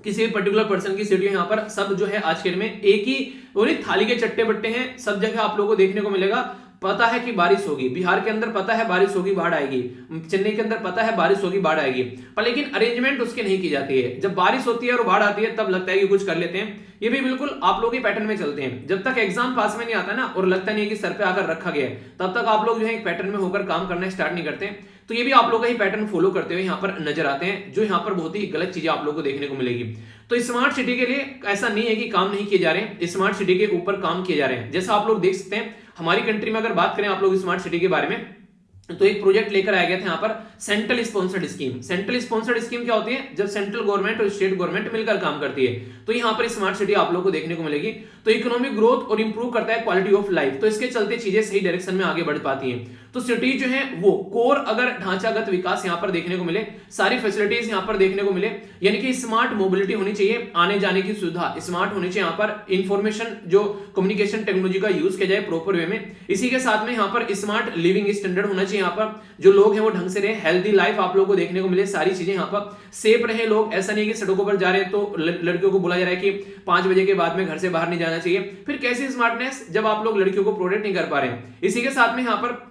किसी भी पर्टिकुलर पर्सन की सिटी, यहाँ पर सब जो है आज के दिन में एक ही थाली के चट्टे बट्टे हैं। सब जगह आप लोगों को देखने को मिलेगा, पता है कि बारिश होगी, बिहार के अंदर पता है बारिश होगी बाढ़ आएगी, चेन्नई के अंदर पता है बारिश होगी बाढ़ आएगी, पर लेकिन अरेंजमेंट उसके नहीं की जाती है। जब बारिश होती है और बाढ़ आती है तब लगता है कि कुछ कर लेते हैं। ये भी बिल्कुल आप लोग के पैटर्न में चलते हैं। जब तक एग्जाम पास में नहीं आता ना और लगता नहीं है कि सर पे आकर रखा गया है, तब तक आप लोग जो है एक पैटर्न में होकर काम करना स्टार्ट नहीं करते। तो ये भी आप लोग का ही पैटर्न फॉलो करते हुए यहाँ पर नजर आते हैं, जो यहाँ पर बहुत ही गलत चीजें आप लोग को देखने को मिलेगी। तो स्मार्ट सिटी के लिए ऐसा नहीं है कि काम नहीं किए जा रहे हैं, स्मार्ट सिटी के ऊपर काम किए जा रहे हैं। जैसा आप लोग देख सकते हैं हमारी कंट्री में अगर बात करें आप लोग स्मार्ट सिटी के बारे में, तो एक प्रोजेक्ट लेकर आया गया था यहाँ पर central sponsored scheme. Central sponsored scheme क्या होती है? जब सेंट्रल गवर्नमेंट और स्टेट गवर्नमेंट मिलकर काम करती है। तो यहाँ पर स्मार्ट सिटी आप लोगों को देखने को मिलेगी। तो इकोनॉमिक ग्रोथ और इंप्रूव करता है क्वालिटी ऑफ लाइफ, तो इसके चलते चीजें सही डायरेक्शन में आगे बढ़ पाती हैं। तो सिटी जो है वो कोर अगर ढांचागत विकास यहाँ पर देखने को मिले, सारी फैसिलिटीज यहाँ पर देखने को मिले, यानी कि स्मार्ट मोबिलिटी होनी चाहिए, आने जाने की सुविधा स्मार्ट होनी चाहिए, यहाँ पर इंफॉर्मेशन जो कम्युनिकेशन टेक्नोलॉजी का यूज किया जाए प्रॉपर वे में। इसी के साथ में यहाँ पर स्मार्ट लिविंग स्टैंडर्ड होना चाहिए, यहाँ पर जो लोग हैं वो ढंग से रहे, हेल्दी लाइफ आप लोगों को देखने को मिले, सारी चीजें यहाँ पर सेफ रहे लोग। ऐसा नहीं कि सड़कों पर जा रहे हैं तो लड़कियों को बोला जा रहा है कि 5 बजे के बाद में घर से बाहर नहीं जाना चाहिए। फिर कैसी स्मार्टनेस जब आप लोग लड़कियों को प्रोटेक्ट नहीं कर पा रहे हैं। इसी के साथ में यहाँ पर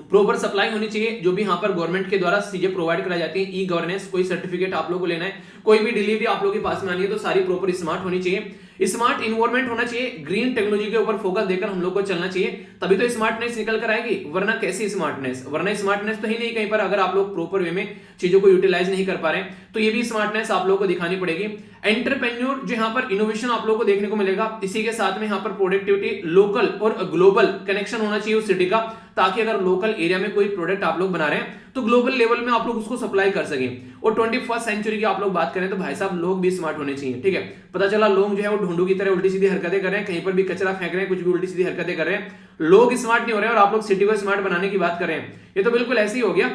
प्रॉपर सप्लाई होनी चाहिए, जो भी यहाँ पर गवर्नमेंट के द्वारा चीजें प्रोवाइड कराई जाती है। ई गवर्नेंस, कोई सर्टिफिकेट आप लोगों को लेना है, कोई भी डिलीवरी आप लोगों के पास में आनी है तो सारी प्रॉपर स्मार्ट होनी चाहिए। स्मार्ट इन्वायरमेंट होना चाहिए, ग्रीन टेक्नोलॉजी के ऊपर फोकस देकर हम लोग को चलना चाहिए, तभी तो स्मार्टनेस निकल कर आएगी। वरना कैसी स्मार्टनेस? वरना स्मार्टनेस तो ही नहीं कहीं पर, अगर आप लोग प्रॉपर वे में चीजों को यूटिलाइज नहीं कर पा रहे हैं तो ये भी स्मार्टनेस आप लोगों को दिखानी पड़ेगी। एंटरप्रेन्योर जो यहाँ पर इनोवेशन आप लोगों को देखने को मिलेगा। इसी के साथ में यहाँ पर प्रोडक्टिविटी, लोकल और ग्लोबल कनेक्शन होना चाहिए उस सिटी का, ताकि अगर लोकल एरिया में कोई प्रोडक्ट आप लोग बना रहे हैं तो ग्लोबल लेवल में आप लोग उसको सप्लाई कर सकें। और 21वीं सेंचुरी की आप लोग बात करें तो भाई साहब लोग भी स्मार्ट होने चाहिए, ठीक है। पता चला लोग जो है वो ढूंढू की तरह उल्टी सीधी हरकतें कर रहे हैं, कहीं पर भी कचरा फेंक रहे हैं, कुछ भी उल्टी सीधी हरकतें कर रहे हैं, लोग स्मार्ट नहीं हो रहे हैं और आप लोग सिटी को स्मार्ट बनाने की बात कर रहे हैं। ये तो बिल्कुल ऐसे ही हो गया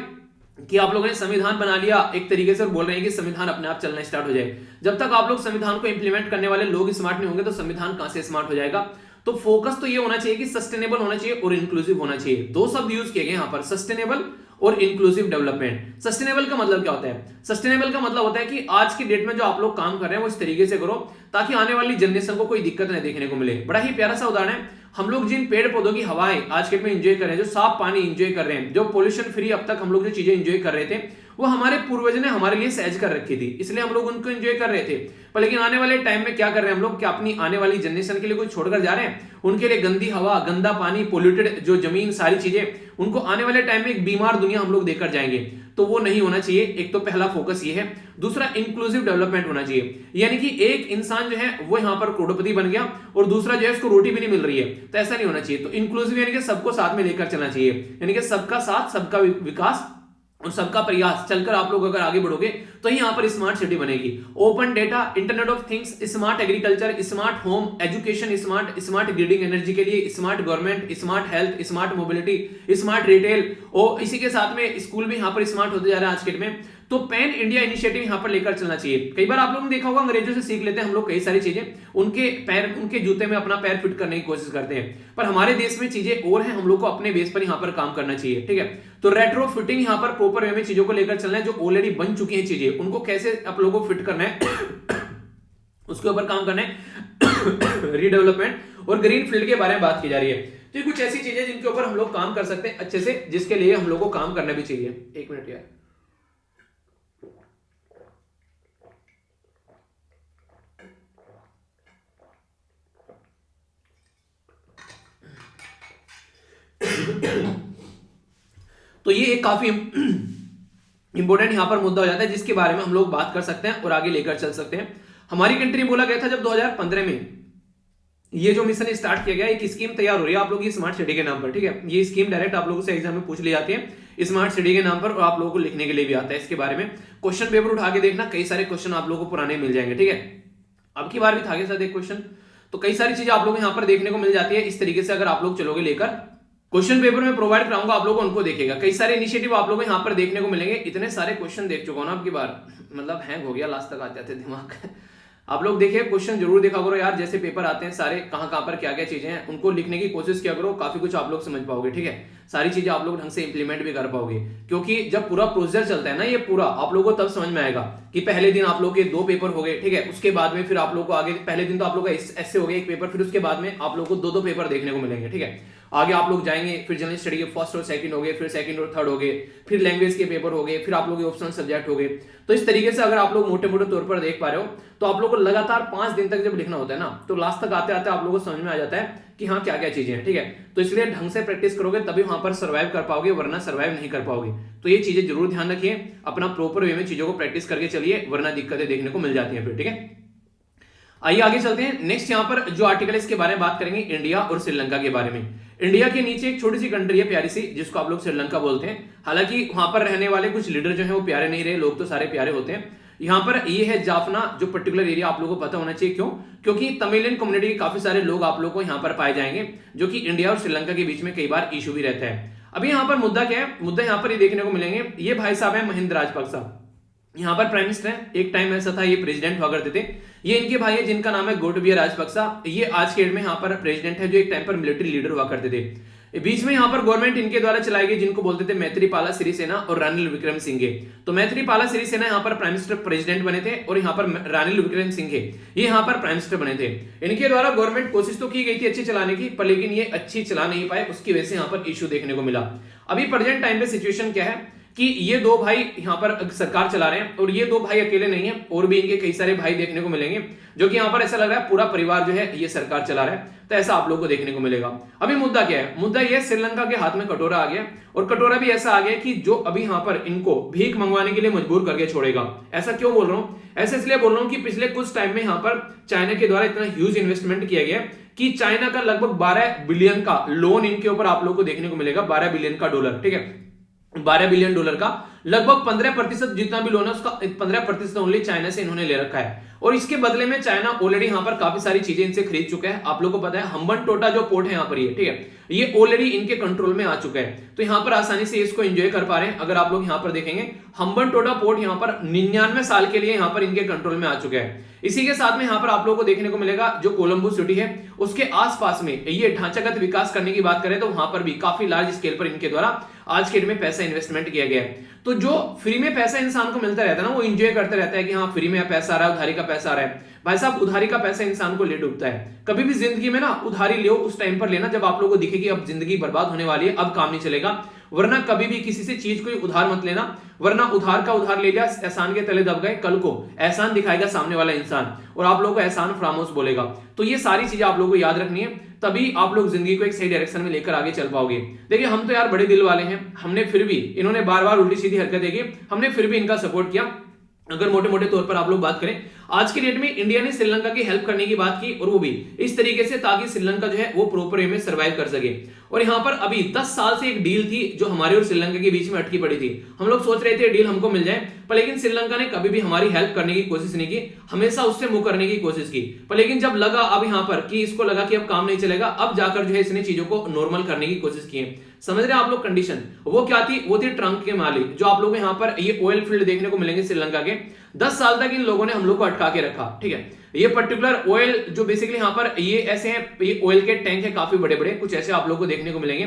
कि आप लोगों ने संविधान बना लिया एक तरीके से और बोल रहे हैं कि संविधान अपने आप चलना स्टार्ट हो जाए। जब तक आप लोग संविधान को इंप्लीमेंट करने वाले लोग स्मार्ट नहीं होंगे तो संविधान कहां से स्मार्ट हो जाएगा। तो फोकस तो ये होना चाहिए कि सस्टेनेबल होना चाहिए और इंक्लूसिव होना चाहिए। दो शब्द यूज किए गए यहाँ पर, सस्टेनेबल और इंक्लूसिव डेवलपमेंट। सस्टेनेबल का मतलब क्या होता है? सस्टेनेबल का मतलब होता है कि आज की डेट में जो आप लोग काम कर रहे हैं वो इस तरीके से करो ताकि आने वाली जनरेशन को कोई दिक्कत नहीं देखने को मिले। बड़ा ही प्यारा सा उदाहरण है, हम लोग जिन पेड़ पौधों की हवाएं आज के डेट में एंजॉय कर रहे हैं, जो साफ पानी एंजॉय कर रहे हैं, जो पोल्यूशन फ्री अब तक हम लोग जो चीजें एंजॉय कर रहे थे, वो हमारे पूर्वज ने हमारे लिए सहज कर रखी थी, इसलिए हम लोग उनको एंजॉय कर रहे थे। पर लेकिन आने वाले टाइम में क्या कर रहे हैं हम लोग, क्या अपनी आने वाली जनरेशन के लिए कुछ छोड़कर जा रहे हैं? उनके लिए गंदी हवा, गंदा पानी, पोल्यूटेड जो जमीन, सारी चीजें, उनको आने वाले टाइम में एक बीमार दुनिया हम लोग देकर जाएंगे। तो वो नहीं होना चाहिए। एक तो पहला फोकस ये है। दूसरा इंक्लूसिव डेवलपमेंट होना चाहिए, यानी कि एक इंसान जो है वो यहाँ पर करोड़पति बन गया और दूसरा जो है उसको रोटी भी नहीं मिल रही है, तो ऐसा नहीं होना चाहिए। तो इंक्लूसिव यानी कि सबको साथ में लेकर चलना चाहिए, यानी कि सबका साथ, सबका विकास और सबका प्रयास चलकर आप लोग अगर आगे बढ़ोगे तो यहाँ पर स्मार्ट सिटी बनेगी। Open data, internet of things, smart agriculture, smart home, education smart griding energy के लिए, smart government, smart health, smart mobility, smart retail, और इसी के साथ में स्कूल भी यहाँ पर स्मार्ट होते जा रहा है आज के डेट में। तो पैन इंडिया इनिशिएटिव यहाँ पर लेकर चलना चाहिए। कई बार आप लोगों ने देखा होगा अंग्रेजों से सीख लेते हैं हम लोग कई सारी चीजें, उनके जूते में अपना पैर फिट करने की कोशिश करते हैं, पर हमारे देश में चीजें और हैं, हम लोग को अपने बेस पर यहाँ पर काम करना चाहिए, ठीक है। तो रेट्रो फिटिंग यहाँ पर प्रॉपर वे में चीजों को लेकर चलना है, जो ऑलरेडी बन चुकी हैं चीजें उनको कैसे आप लोगों को फिट करना है उसके ऊपर काम करना है। रीडेवलपमेंट और ग्रीन फील्ड के बारे में बात की जा रही है। तो ये कुछ ऐसी चीजें जिनके ऊपर हम लोग काम कर सकते हैं अच्छे से, जिसके लिए हम लोग को काम करना भी चाहिए। एक मिनट यार, तो ये एक काफी इंपॉर्टेंट यहां पर मुद्दा हो जाता है जिसके बारे में हम लोग बात कर सकते हैं और आगे लेकर चल सकते हैं। हमारी कंट्री में बोला गया था जब 2015 में ये जो मिशन स्टार्ट किया गया, एक स्कीम तैयार हो रही है आप लोगों की स्मार्ट सिटी के नाम पर, ठीक है। ये स्कीम डायरेक्ट आप लोगों से एग्जाम में पूछ ली जाती है स्मार्ट सिटी के नाम पर, और आप लोगों को लिखने के लिए भी आता है। इसके बारे में क्वेश्चन पेपर उठा के देखना, कई सारे क्वेश्चन आप लोगों को पुराने मिल जाएंगे, ठीक है। अब की बार भी था के साथ एक क्वेश्चन, तो कई सारी चीजें आप लोग यहाँ पर देखने को मिल जाती है। इस तरीके से अगर आप लोग चलोगे लेकर, क्वेश्चन पेपर में प्रोवाइड कराऊंगा आप लोगों को, उनको देखेगा। कई सारे इनिशिएटिव आप लोगों को यहाँ पर देखने को मिलेंगे। इतने सारे क्वेश्चन देख चुका हूं ना अब की बार, मतलब हैंग हो गया, लास्ट तक आ जाते दिमाग। आप लोग देखिए क्वेश्चन जरूर देखा करो यार, जैसे पेपर आते हैं सारे, कहां पर क्या क्या चीजें हैं उनको लिखने की कोशिश किया करो, काफी कुछ आप लोग समझ पाओगे, ठीक है। सारी चीजें आप लोग ढंग से इंप्लीमेंट भी कर पाओगे, क्योंकि जब पूरा प्रोसीजर चलता है ना, ये पूरा आप लोगों को तब समझ में आएगा कि पहले दिन आप लोग के 2 पेपर हो गए, ठीक है। उसके बाद में फिर आप लोग को आगे, पहले दिन तो आप लोग का ऐसे हो गया 1 पेपर, फिर उसके बाद में आप लोग को 2-2 पेपर देखने को मिलेंगे, ठीक है। आगे आप लोग जाएंगे, फिर जनरल स्टडी के फर्स्ट और सेकंड हो गए, फिर सेकंड और थर्ड हो गए, फिर लैंग्वेज के पेपर हो गए, फिर आप लोग के ऑप्शनल सब्जेक्ट हो गए। तो इस तरीके से अगर आप लोग मोटे मोटे तौर पर देख पा रहे हो तो आप लोग को लगातार 5 दिन तक जब लिखना होता है ना, तो लास्ट तक आते आते आप लोगों को समझ में आ जाता है कि हाँ क्या क्या चीजें हैं, ठीक है। तो इसलिए ढंग से प्रैक्टिस करोगे तभी वहां पर सर्वाइव कर पाओगे, वरना सर्वाइव नहीं कर पाओगे। तो ये चीजें जरूर ध्यान रखिए, अपना प्रॉपर वे में चीजों को प्रैक्टिस करके चलिए, वरना दिक्कतें देखने को मिल जाती हैं फिर, ठीक है। आइए आगे चलते हैं। नेक्स्ट यहाँ पर जो आर्टिकल इसके बारे में बात करेंगे, इंडिया और श्रीलंका के बारे में। इंडिया के नीचे एक छोटी सी कंट्री है प्यारी सी, जिसको आप लोग श्रीलंका बोलते हैं। हालांकि वहां पर रहने वाले कुछ लीडर जो है वो प्यारे नहीं रहे, लोग तो सारे प्यारे होते हैं। यहाँ पर ये है जाफना, जो पर्टिकुलर एरिया आप लोगों को पता होना चाहिए। क्यों? क्योंकि तमिलियन कम्युनिटी के काफी सारे लोग आप लोगों को यहाँ पर पाए जाएंगे, जो कि इंडिया और श्रीलंका के बीच में कई बार इशू भी रहता है। अभी यहाँ पर मुद्दा क्या है? मुद्दा यहाँ पर ये देखने को मिलेंगे, ये भाई साहब है महिंदा राजपक्सा, यहाँ पर प्राइम मिनिस्टर है। एक टाइम ऐसा था ये प्रेसिडेंट हुआ करते थे। ये इनके भाई है जिनका नाम है गोटबाया राजपक्सा। ये आज के डेट में यहाँ पर प्रेसिडेंट है, जो एक टाइम पर मिलिट्री लीडर हुआ करते थे। बीच में यहाँ पर गवर्नमेंट इनके द्वारा चलाई गई, जिनको बोलते थे मैत्रीपाला सिरिसेना और रानिल विक्रमसिंघे। तो मैत्रीपाला सिरिसेना यहाँ पर प्राइम मिनिस्टर प्रेसिडेंट बने थे, और यहाँ पर रानिल विक्रमसिंघे ये यहाँ पर प्राइम मिनिस्टर बने थे। इनके द्वारा गवर्नमेंट कोशिश तो की गई थी अच्छी चलाने की, पर लेकिन ये अच्छी चला नहीं पाए, उसकी वजह से यहाँ पर इश्यू देखने को मिला। अभी प्रेजेंट टाइम पे सिचुएशन क्या है कि ये दो भाई यहाँ पर सरकार चला रहे हैं, और ये दो भाई अकेले नहीं है, और भी इनके कई सारे भाई देखने को मिलेंगे, जो कि यहाँ पर ऐसा लग रहा है पूरा परिवार जो है ये सरकार चला रहा है। तो ऐसा आप लोगों को देखने को मिलेगा। अभी मुद्दा क्या है? मुद्दा ये श्रीलंका के हाथ में कटोरा आ गया, और कटोरा भी ऐसा आ गया कि जो अभी यहाँ पर इनको भीख मंगवाने के लिए मजबूर करके छोड़ेगा। ऐसा क्यों बोल रहा हूँ? ऐसा इसलिए बोल रहा हूँ कि पिछले कुछ टाइम में यहाँ पर चाइना के द्वारा इतना ह्यूज इन्वेस्टमेंट किया गया कि चाइना का लगभग 12 बिलियन का लोन इनके ऊपर आप लोगों को देखने को मिलेगा। 12 बिलियन का डॉलर, ठीक है, 12 बिलियन डॉलर का लगभग 15% जितना भी लोन है उसका 15% ओनली चाइना से इन्होंने ले रखा है। और इसके बदले में चाइना ऑलरेडी यहाँ पर काफी सारी चीजें इनसे खरीद चुका है। आप लोगों को पता है हम्बनटोटा जो पोर्ट है यहाँ पर, ये ठीक है, ये ऑलरेडी इनके कंट्रोल में आ चुका है। तो यहाँ पर आसानी से इसको एंजॉय कर पा रहे हैं। अगर आप लोग यहाँ पर देखेंगे, हम्बनटोटा पोर्ट यहाँ पर 99 साल के लिए यहाँ पर इनके कंट्रोल में आ चुका है। इसी के साथ में यहाँ पर आप लोगों को देखने को मिलेगा जो कोलंबो सिटी है उसके आसपास में ये ढांचागत विकास करने की बात करें तो वहां पर भी काफी लार्ज स्केल पर इनके द्वारा आज के डेट में पैसा इन्वेस्टमेंट किया गया है। तो जो फ्री में पैसा इंसान को मिलता रहता है ना, वो एंजॉय करता रहता है कि हाँ फ्री में पैसा आ रहा है, उधारी का पैसा आ रहा है। भाई साहब, उधारी का पैसा इंसान को ले डूबता है। कभी भी जिंदगी में ना उधारी लो उस टाइम पर लेना जब आप लोगों को दिखे कि अब जिंदगी बर्बाद होने वाली है, अब काम नहीं चलेगा। वरना कभी भी किसी से चीज कोई उधार मत लेना, वरना उधार का उधार ले लिया, एहसान के तले दब गए, कल को एहसान दिखाएगा सामने वाला इंसान और आप लोगों को एहसान फरामोश बोलेगा। तो ये सारी चीजें आप लोगों को याद रखनी है, तभी आप लोग जिंदगी को एक सही डायरेक्शन में लेकर आगे चल पाओगे। देखिए हम तो यार बड़े दिल वाले हैं, हमने फिर भी, इन्होंने बार बार उल्टी सीधी हरकतें की, हमने फिर भी इनका सपोर्ट किया। अगर मोटे मोटे तौर पर आप लोग बात करें, आज के डेट में इंडिया ने श्रीलंका की हेल्प करने की बात की, और वो भी इस तरीके से ताकि श्रीलंका जो है वो प्रॉपर वे में सर्वाइव कर सके। और यहाँ पर अभी 10 साल से एक डील थी जो हमारे और श्रीलंका के बीच में अटकी पड़ी थी। हम लोग सोच रहे थे डील हमको मिल जाए, पर लेकिन श्रीलंका ने कभी भी हमारी हेल्प करने की कोशिश नहीं की, हमेशा उससे मुंह करने की कोशिश की। पर लेकिन जब लगा अब यहाँ पर कि इसको लगा कि अब काम नहीं चलेगा, अब जाकर जो है इसने चीजों को नॉर्मल करने की कोशिश की है। समझ रहे हैं आप लोग कंडीशन? वो क्या थी? वो थी ट्रंक के मालिक, जो आप लोग यहाँ पर ये ऑयल फील्ड देखने को मिलेंगे श्रीलंका के। 10 साल तक इन लोगों ने हम लोग को अटका के रखा, ठीक है। ये पर्टिकुलर ऑयल जो बेसिकली यहाँ पर ये ऐसे हैं, ये ऑयल के टैंक है काफी बड़े बड़े, कुछ ऐसे आप लोग को देखने को मिलेंगे।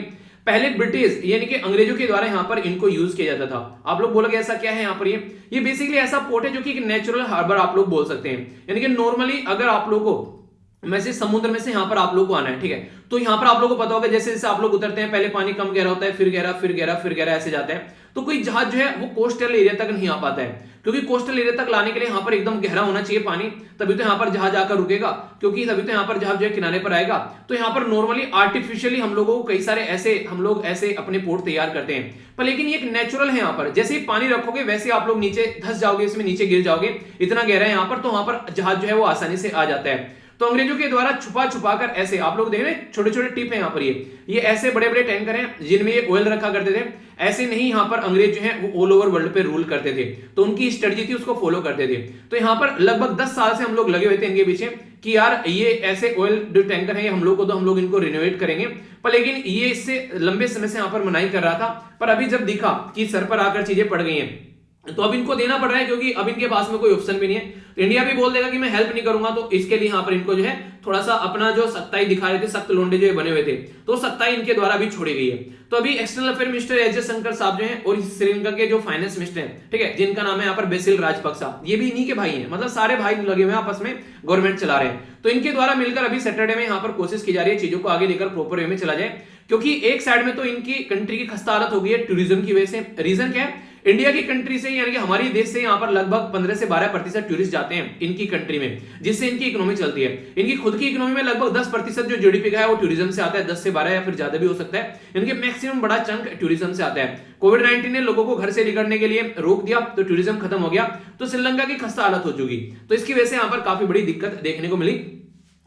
पहले ब्रिटिश यानी कि अंग्रेजों के द्वारा यहाँ पर इनको यूज किया जाता था। आप लोग बोलोगे ऐसा क्या है यहाँ पर? ये बेसिकली ऐसा पोर्ट है जो कि एक नेचुरल हार्बर आप लोग बोल सकते हैं। यानी कि नॉर्मली अगर आप लोग को वैसे समुद्र में से यहाँ पर आप लोग को आना है, ठीक है, तो यहाँ पर आप लोगों को पता होगा जैसे जैसे आप लोग उतरते हैं पहले पानी कम गहरा होता है, फिर गहरा, फिर गहरा, फिर गहरा, ऐसे जाता है। तो कोई जहाज जो है वो कोस्टल एरिया तक नहीं आ पाता है, क्योंकि कोस्टल एरिया तक लाने के लिए यहाँ पर एकदम गहरा होना चाहिए पानी, तभी तो यहाँ पर जहाज आकर रुकेगा, क्योंकि तभी तो यहाँ पर जहाज जो है किनारे पर आएगा। तो यहाँ पर नॉर्मली आर्टिफिशियली हम लोगों को कई सारे ऐसे हम लोग ऐसे अपने पोर्ट तैयार करते हैं, पर लेकिन ये एक नेचुरल है। यहाँ पर जैसे ही पानी रखोगे वैसे आप लोग नीचे धंस जाओगे, इसमें नीचे गिर जाओगे, इतना गहरा है यहाँ पर, तो वहां पर जहाज जो है वो आसानी से आ जाता है। तो अंग्रेजों के द्वारा छुपा छुपा कर ऐसे आप लोग देख रहे हैं छोटे छोटे टिप है यहाँ पर, ये ऐसे बड़े बड़े टैंकर हैं जिनमें ये ऑयल रखा करते थे। ऐसे नहीं यहाँ पर अंग्रेज जो है वो ऑल ओवर वर्ल्ड पे रूल करते थे, तो उनकी स्ट्रेटजी थी उसको फॉलो करते थे। तो यहाँ पर लगभग 10 साल से हम लोग लगे हुए थे इनके पीछे कि यार ये ऐसे ऑयल जो टैंकर है हम लोग को, तो हम लोग इनको रिनोवेट करेंगे, पर लेकिन ये इससे लंबे समय से यहाँ पर मनाही कर रहा था। पर अभी जब दिखा कि सर पर आकर चीजें पड़ गई हैं तो अब इनको देना पड़ रहा है, क्योंकि अब इनके पास में कोई ऑप्शन भी नहीं है। तो इंडिया भी बोल देगा कि मैं हेल्प नहीं करूंगा, तो इसके लिए यहाँ पर इनको जो है थोड़ा सा अपना जो सत्ताई दिखा रहे थे, सख्त लोंडे जो बने हुए थे, तो सत्ताई इनके द्वारा भी छोड़ी गई है। तो अभी external affair minister S Jaishankar साहब जो हैं और श्रीलंका के जो फाइनेंस मिनिस्टर हैं, ठीक है, जिनका नाम है यहाँ पर बेसिल राजपक्सा, ये भी इन्हीं के भाई हैं, मतलब सारे भाई लगे हुए हैं आपस में, गवर्नमेंट चला रहे हैं। तो इनके द्वारा मिलकर अभी सैटरडे में यहाँ पर कोशिश की जा रही है चीजों को आगे लेकर प्रॉपर वे में चला जाए, क्योंकि एक साइड में तो इनकी कंट्री की खस्ता हालत हो गई है टूरिज्म की वजह से। रीजन क्या है? इंडिया की कंट्री से यानी कि हमारी देश से यहाँ पर लगभग 15 से 12% टूरिस्ट जाते हैं इनकी कंट्री में, जिससे इनकी इकोनॉमी चलती है। इनकी खुद की इकोनॉमी में लगभग 10% जो जीडीपी का है वो टूरिज्म से आता है, 10 से 12 या फिर ज्यादा भी हो सकता है। इनके मैक्सिमम बड़ा चंक टूरिज्म से आता है। कोविड-19 ने लोगों को घर से निकलने के लिए रोक दिया, तो टूरिज्म खत्म हो गया, तो श्रीलंका की खस्ता हालत हो चुकी। तो इसकी वजह से यहाँ पर काफी बड़ी दिक्कत देखने को मिली।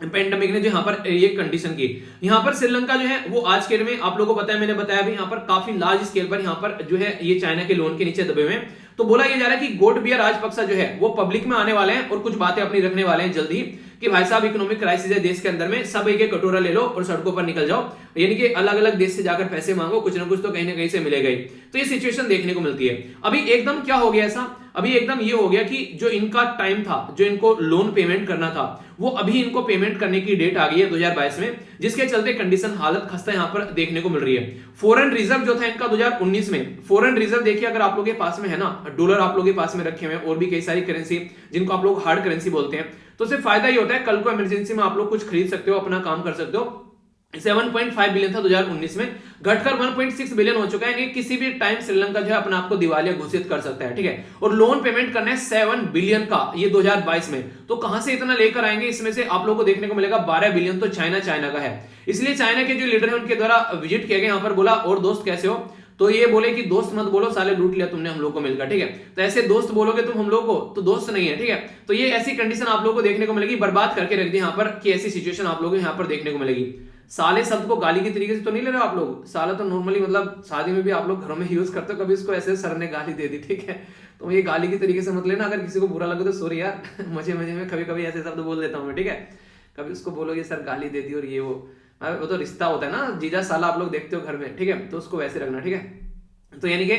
पेंडेमिक ने जो यहाँ पर ये कंडीशन की। यहाँ पर श्रीलंका जो है वो आज के डेट में आप लोगों को पता है, मैंने बताया भी, यहाँ पर काफी लार्ज स्केल पर यहाँ पर जो है ये चाइना के लोन के नीचे दबे हुए हैं। तो बोला ये जा रहा है कि गोटबिया राजपक्सा जो है वो पब्लिक में आने वाले हैं और कुछ बातें अपनी रखने वाले हैं जल्दी, कि भाई साहब इकोनॉमिक क्राइसिस है देश के अंदर में, सब एक एक कटोरा ले लो और सड़कों पर निकल जाओ, यानी कि अलग अलग देश से जाकर पैसे मांगो, कुछ ना कुछ तो कहीं ना कहीं से मिलेगा ही। तो ये सिचुएशन देखने को मिलती है। अभी एकदम क्या हो गया ऐसा, अभी एकदम ये हो गया कि जो इनका टाइम था, जो इनको लोन पेमेंट करना था, वो अभी इनको पेमेंट करने की डेट आ गई है 2022 में, जिसके चलते कंडीशन हालत खस्ता यहां पर देखने को मिल रही है। फॉरेन रिजर्व जो था इनका 2019 में, फॉरेन रिजर्व देखिए अगर आप लोगों के पास में है ना, डॉलर आप लोगों के पास में रखे हुए हैं और भी कई सारी करेंसी जिनको आप लोग हार्ड करेंसी बोलते हैं, तो उससे फायदा ये होता है कल को इमरजेंसी में आप लोग कुछ खरीद सकते हो, अपना काम कर सकते हो। 7.5 बिलियन था 2019 में, घटकर 1.6 बिलियन हो चुका है, यानी किसी भी टाइम श्रीलंका जो है अपने आप को दिवालिया घोषित कर सकता है, ठीक है। और लोन पेमेंट करना है 7 बिलियन का ये 2022 में, तो कहां से इतना लेकर आएंगे, इसमें से आप लोगों को देखने को मिलेगा 12 बिलियन तो चाइना का है। इसलिए चाइना के जो लीडर है उनके द्वारा विजिट किया गया, यहाँ पर बोला और दोस्त कैसे हो, तो ये बोले कि दोस्त मत बोलो, साले लूट लिया तुमने हम लोग को मिलकर, ठीक है। तो ऐसे दोस्त बोलोगे तुम हम लोग को तो दोस्त नहीं है, ठीक है। तो ये ऐसी कंडीशन आप लोगों को देखने को मिलेगी, बर्बाद करके रख दी यहाँ पर, कि ऐसी सिचुएशन आप लोगों को यहाँ पर देखने को मिलेगी। साले शब्द को गाली की तरीके से तो नहीं ले रहे हो आप लोग, साला तो नॉर्मली मतलब शादी में भी आप लोग घरों में यूज करते हो, कभी इसको ऐसे सर ने गाली दे दी, ठीक है। तो ये गाली की तरीके से मत लेना, अगर किसी को बुरा लगे तो सॉरी यार, मजे में कभी कभी ऐसे शब्द बोल देता हूँ मैं, ठीक है। कभी उसको बोलोगे सर गाली दे दी और ये वो तो रिश्ता होता है ना, जीजा साला आप लोग देखते हो घर में, ठीक है, तो उसको वैसे रखना, ठीक है। तो यानी कि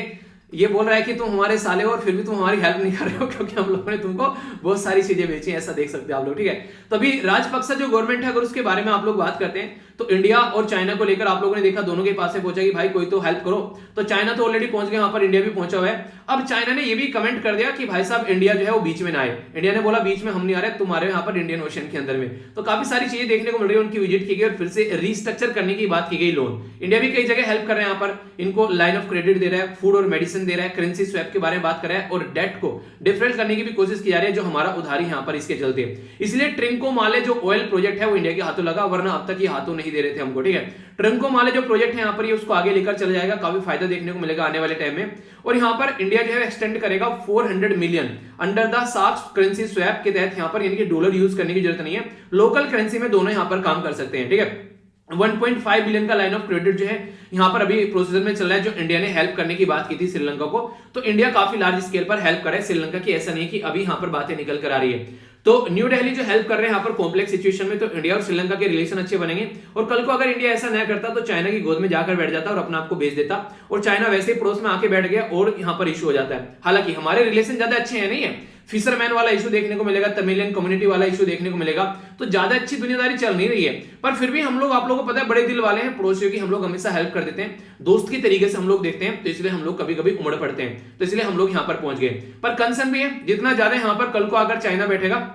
ये बोल रहा है कि तुम हमारे साले हो और फिर भी तुम हमारी हेल्प नहीं कर रहे हो, क्योंकि हम लोगों ने तुमको बहुत सारी चीजें बेची, ऐसा देख सकते हैं आप लोग, ठीक है। तो अभी राजपक्सा जो गवर्नमेंट है, अगर उसके बारे में आप लोग बात करते हैं तो इंडिया और चाइना को लेकर आप लोगों ने देखा दोनों के पास से पहुंचा कि भाई कोई तो हेल्प करो, तो चाइना तो ऑलरेडी पहुंच गया, वहां पर इंडिया भी पहुंचा हुआ है। अब चाइना ने ये भी कमेंट कर दिया कि भाई साहब इंडिया जो है वो बीच में ना आए, इंडिया ने बोला बीच में हम नहीं आ रहे, तुम्हारे यहाँ पर इंडियन ओशन के अंदर में। तो काफी सारी चीजें देखने को मिल रही है, उनकी विजिट की गई और फिर से रिस्ट्रक्चर करने की बात की गई लोन। इंडिया भी कई जगह हेल्प कर रहे हैं, यहाँ पर इनको लाइन ऑफ क्रेडिट दे रहा है, फूड और मेडिसिन दे रहा है, करेंसी स्वैप के बारे में बात कर रहा है और डेट को डिफरेंट करने की भी कोशिश की जा रही है, जो हमारा उधारी यहाँ पर इसके चलते। इसलिए ट्रिंकोमाले जो ऑयल प्रोजेक्ट है वो इंडिया के हाथों लगा, वरना अब तक ये हाथों नहीं दे रहे थे हमको, ठीक है। ट्रिंकोमाले जो प्रोजेक्ट है यहाँ पर, ये उसको आगे लेकर चला जाएगा, काफी फायदा देखने को मिलेगा आने वाले टाइम में। और यहाँ पर इंडिया जो है एक्सटेंड करेगा 400 million under the SAARC currency swap के तहत, यहाँ पर यानी कि डॉलर यूज करने की जरूरत नहीं है, लोकल करेंसी में दोनों यहाँ पर काम कर सकते हैं, ठीक है। 1.5 बिलियन का लाइन ऑफ क्रेडिट जो है यहाँ पर अभी प्रोसीजर में चल रहा है, जो इंडिया ने हेल्प करने की बात की थी श्रीलंका को। तो इंडिया काफी लार्ज स्केल पर हेल्प करे श्रीलंका की, ऐसा नहीं कि अभी यहाँ पर बातें निकल कर आ रही है। तो न्यू दिल्ली जो हेल्प कर रहे हैं यहाँ पर कॉम्प्लेक्स सिचुएशन में, तो इंडिया और श्रीलंका के रिलेशन अच्छे बनेंगे। और कल को अगर इंडिया ऐसा नहीं करता तो चाइना की गोद में जाकर बैठ जाता और अपना आपको भेज देता, और चाइना वैसे ही पड़ोस में आके बैठ गया और यहाँ पर इशू हो जाता है। हालांकि हमारे रिलेशन ज्यादा अच्छे हैं नहीं है, फिशरमैन वाला इशू देखने को मिलेगा, तमिलियन कम्युनिटी वाला इशू देखने को मिलेगा, तो ज्यादा अच्छी दुनियादारी चल नहीं रही है। पर फिर भी हम लोग, आप लोगों को पता है, बड़े दिल वाले हैं, पड़ोसियों की हम लोग हमेशा हेल्प कर देते हैं, दोस्त की तरीके से हम लोग देखते हैं, तो इसलिए हम लोग कभी कभी उमड़ पड़ते हैं, तो इसलिए हम लोग यहाँ पर पहुंच गए। पर कंसर्न भी है, जितना ज्यादा यहाँ पर कल को अगर चाइना बैठेगा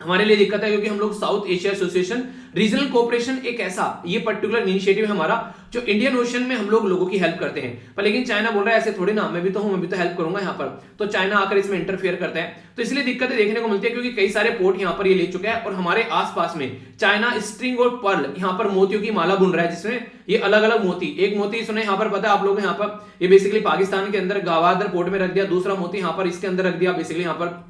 हमारे लिए दिक्कत है, क्योंकि हम लोग south Asia association regional cooperation एक ऐसा ये पर्टिकुलर इनिशिएटिव है हमारा, जो इंडियन ओशन में हम लोग लोगों की हेल्प करते हैं। पर लेकिन चाइना बोल रहा है ऐसे थोड़ी ना, मैं भी तो हूं, मैं भी तो हेल्प करूंगा यहाँ पर, तो चाइना आकर इसमें इंटरफेयर करता है, तो इसलिए दिक्कतें देखने को मिलती है, क्योंकि कई सारे पोर्ट यहाँ पर ये ले चुका है और हमारे आसपास में चाइना स्ट्रिंग और पर्ल यहाँ पर मोतियों की माला बुन रहा है, जिसमें ये अलग अलग मोती, एक मोती सुने यहाँ पर पता है आप लोगों को, यहाँ पर ये बेसिकली पाकिस्तान के अंदर गावादर पोर्ट में रख दिया, दूसरा मोती यहाँ पर इसके अंदर रख दिया, बेसिकली यहाँ पर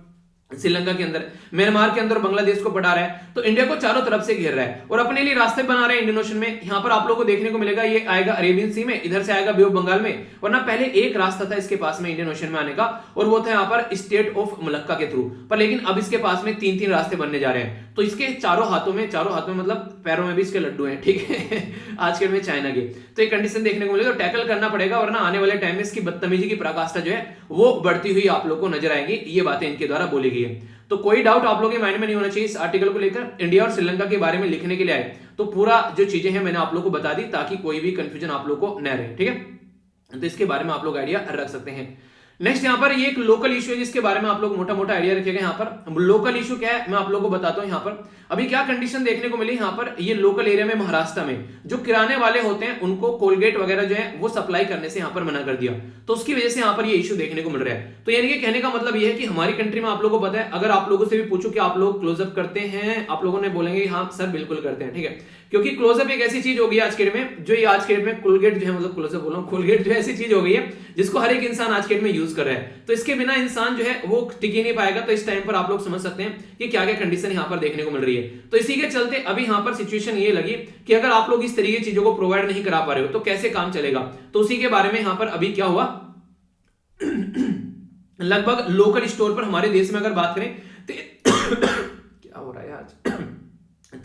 श्रीलंका के अंदर, म्यांमार के अंदर, बांग्लादेश को पटा रहा है, तो इंडिया को चारों तरफ से घेर रहा है और अपने लिए रास्ते बना रहे हैं इंडियन ओशन में। यहाँ पर आप लोगों को देखने को मिलेगा, ये आएगा अरेबियन सी में, इधर से आएगा बे ऑफ बंगाल में, वरना पहले एक रास्ता था इसके पास में इंडियन ओशन में आने का, और वो था यहाँ पर स्टेट ऑफ मलक्का के थ्रू, पर लेकिन अब इसके पास में 3-3 रास्ते बनने जा रहे हैं। तो इसके चारों हाथों में मतलब पैरों में भी इसके लड्डू हैं, ठीक है आज के में चाइना के, तो एक कंडीशन देखने को मिलेगी, तो टैकल करना पड़ेगा, वरना आने वाले टाइम में इसकी बदतमीजी की पराकाष्ठा जो है वो बढ़ती हुई आप लोग को नजर आएंगी। ये बातें इनके द्वारा बोली गई है। तो कोई डाउट आप लोगों के माइंड में नहीं होना चाहिए इस आर्टिकल को लेकर, इंडिया और श्रीलंका के बारे में लिखने के लिए आए तो पूरा जो चीजें हैं मैंने आप लोग को बता दी, ताकि कोई भी कंफ्यूजन आप लोग को न रहे, ठीक है। तो इसके बारे में आप लोग आइडिया रख सकते हैं। नेक्स्ट यहाँ पर ये एक लोकल इशू है, जिसके बारे में आप लोग मोटा मोटा आइडिया रखिएगा। यहाँ पर लोकल इशू क्या है मैं आप लोगों को बताता हूँ। यहाँ पर अभी क्या कंडीशन देखने को मिली, यहाँ पर ये लोकल एरिया में महाराष्ट्र में जो किराने वाले होते हैं उनको कोलगेट वगैरह जो है वो सप्लाई करने से यहाँ पर मना कर दिया, तो उसकी वजह से यहाँ पर ये इशू देखने को मिल रहा है। तो यानी कि कहने का मतलब ये है कि हमारी कंट्री में आप लोगों को पता है, अगर आप लोगों से भी पूछो कि आप लोग क्लोजअप करते हैं, आप लोगों ने बोलेंगे हाँ सर बिल्कुल करते हैं, ठीक है, क्योंकि क्लोजअप एक ऐसी चीज हो गई आज के डेट में, जो ये आज के डेट में कोलगेट जो है, मतलब क्लोजअप बोल रहा हूं, कोलगेट जो ऐसी चीज हो गई है जिसको हर एक इंसान आज के डेट में यूज यूज कर रहा है, तो इसके बिना इंसान जो है वो टिक ही नहीं पाएगा। तो इस टाइम पर आप लोग समझ सकते हैं कि क्या क्या कंडीशन यहां पर देखने को मिल रही है। तो इसी के चलते अभी यहां पर सिचुएशन ये लगी कि अगर आप लोग इस तरीके की चीजों को प्रोवाइड नहीं करा पा रहे हो तो कैसे काम चलेगा। तो उसी के बारे में यहां पर अभी क्या हुआ, लगभग लोकल स्टोर पर हमारे देश में अगर बात करें क्या हो रहा है आज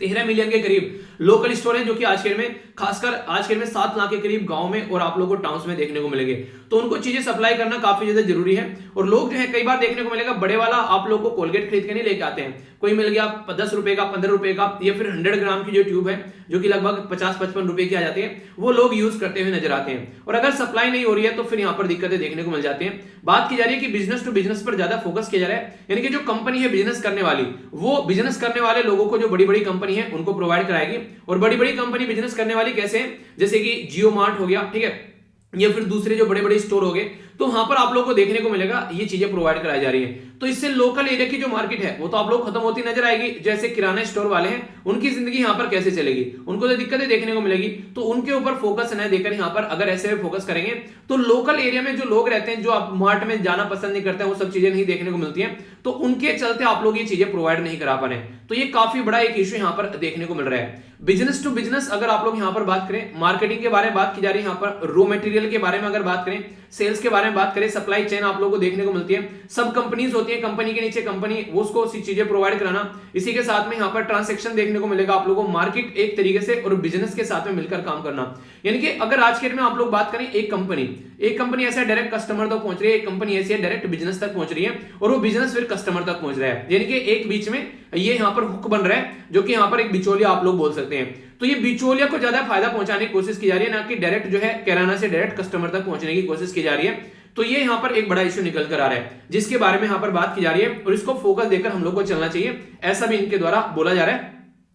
13 मिलियन के करीब लोकल स्टोर हैं, जो कि आज के में खासकर आज के में 7 लाख के करीब गांव में और आप लोगों को टाउन्स में देखने को मिलेंगे। तो उनको चीजें सप्लाई करना काफी ज्यादा जरूरी है। और लोग जो है कई बार देखने को मिलेगा बड़े वाला आप लोग को कोलगेट खरीद के नहीं लेके आते हैं, कोई मिल गया 10 रुपए का 15 रुपए का या फिर 100 ग्राम की जो ट्यूब है जो कि लगभग 50-55 रुपए की आ जाती है, वो लोग यूज करते हुए नजर आते हैं। और अगर सप्लाई नहीं हो रही है तो फिर यहाँ पर दिक्कतें देखने को मिल जाती हैं। बात की जा रही है कि बिजनेस टू बिजनेस पर ज्यादा फोकस किया जा रहा है, यानी कि जो कंपनी है बिजनेस करने वाली, वो बिजनेस करने वाले लोगों को जो बड़ी बड़ी कंपनी है उनको प्रोवाइड कराएगी। और बड़ी बड़ी कंपनी बिजनेस करने वाली कैसे है, जैसे कि जियो मार्ट हो गया, ठीक है, या फिर दूसरे जो बड़े बड़े स्टोर हो गए, तो वहां पर आप लोगों को देखने को मिलेगा ये चीजें प्रोवाइड कराई जा रही है। तो इससे लोकल एरिया की जो मार्केट है वो तो आप लोग खत्म होती नजर आएगी। जैसे किराना स्टोर वाले हैं उनकी जिंदगी यहाँ पर कैसे चलेगी, उनको तो दिक्कतें देखने को मिलेगी। तो उनके ऊपर फोकस न देकर यहाँ पर अगर ऐसे फोकस करेंगे तो लोकल एरिया में जो लोग रहते हैं, जो आप मार्ट में जाना पसंद नहीं करते हैं, वो सब चीजें नहीं देखने को मिलती हैं, तो उनके चलते आप लोग ये चीजें प्रोवाइड नहीं करा पा रहे हैं। तो ये काफी बड़ा एक इश्यू यहाँ पर देखने को मिल रहा है। बिजनेस टू बिजनेस अगर आप लोग यहाँ पर बात करें, मार्केटिंग के बारे में बात की जा रही है, यहाँ पर रॉ मटेरियल के बारे में अगर बात करें, सेल्स के बारे में बात करें, सप्लाई चेन आप लोगों को देखने को मिलती है। सब कंपनीज होती है, कंपनी के नीचे कंपनी, वो उसको चीजें प्रोवाइड कराना। इसी के साथ में यहाँ पर ट्रांसैक्शन देखने को मिलेगा आप लोगों को, मार्केट एक तरीके से और बिजनेस के साथ में मिलकर काम करना। यानी कि अगर आज के डेट में आप लोग बात करें, एक कंपनी ऐसा डायरेक्ट कस्टमर तक पहुंच रही है, एक कंपनी ऐसी है डायरेक्ट बिजनेस तक पहुंच रही है, और वो बिजनेस फिर कस्टमर तक पहुंच रहा है। यानी कि एक बीच में ये यहाँ पर हुक बन रहा है, जो कि यहाँ पर एक बिचौलिया आप लोग बोल सकते हैं। तो ये बिचौलिया को ज्यादा फायदा पहुंचाने की कोशिश की जा रही है, ना कि डायरेक्ट जो है किराना से डायरेक्ट कस्टमर तक पहुंचने की कोशिश की जा रही है। तो ये यहाँ पर एक बड़ा इश्यू निकल कर आ रहा है, जिसके बारे में यहाँ पर बात की जा रही है, और इसको फोकस देकर हम लोग को चलना चाहिए, ऐसा भी इनके द्वारा बोला जा रहा है।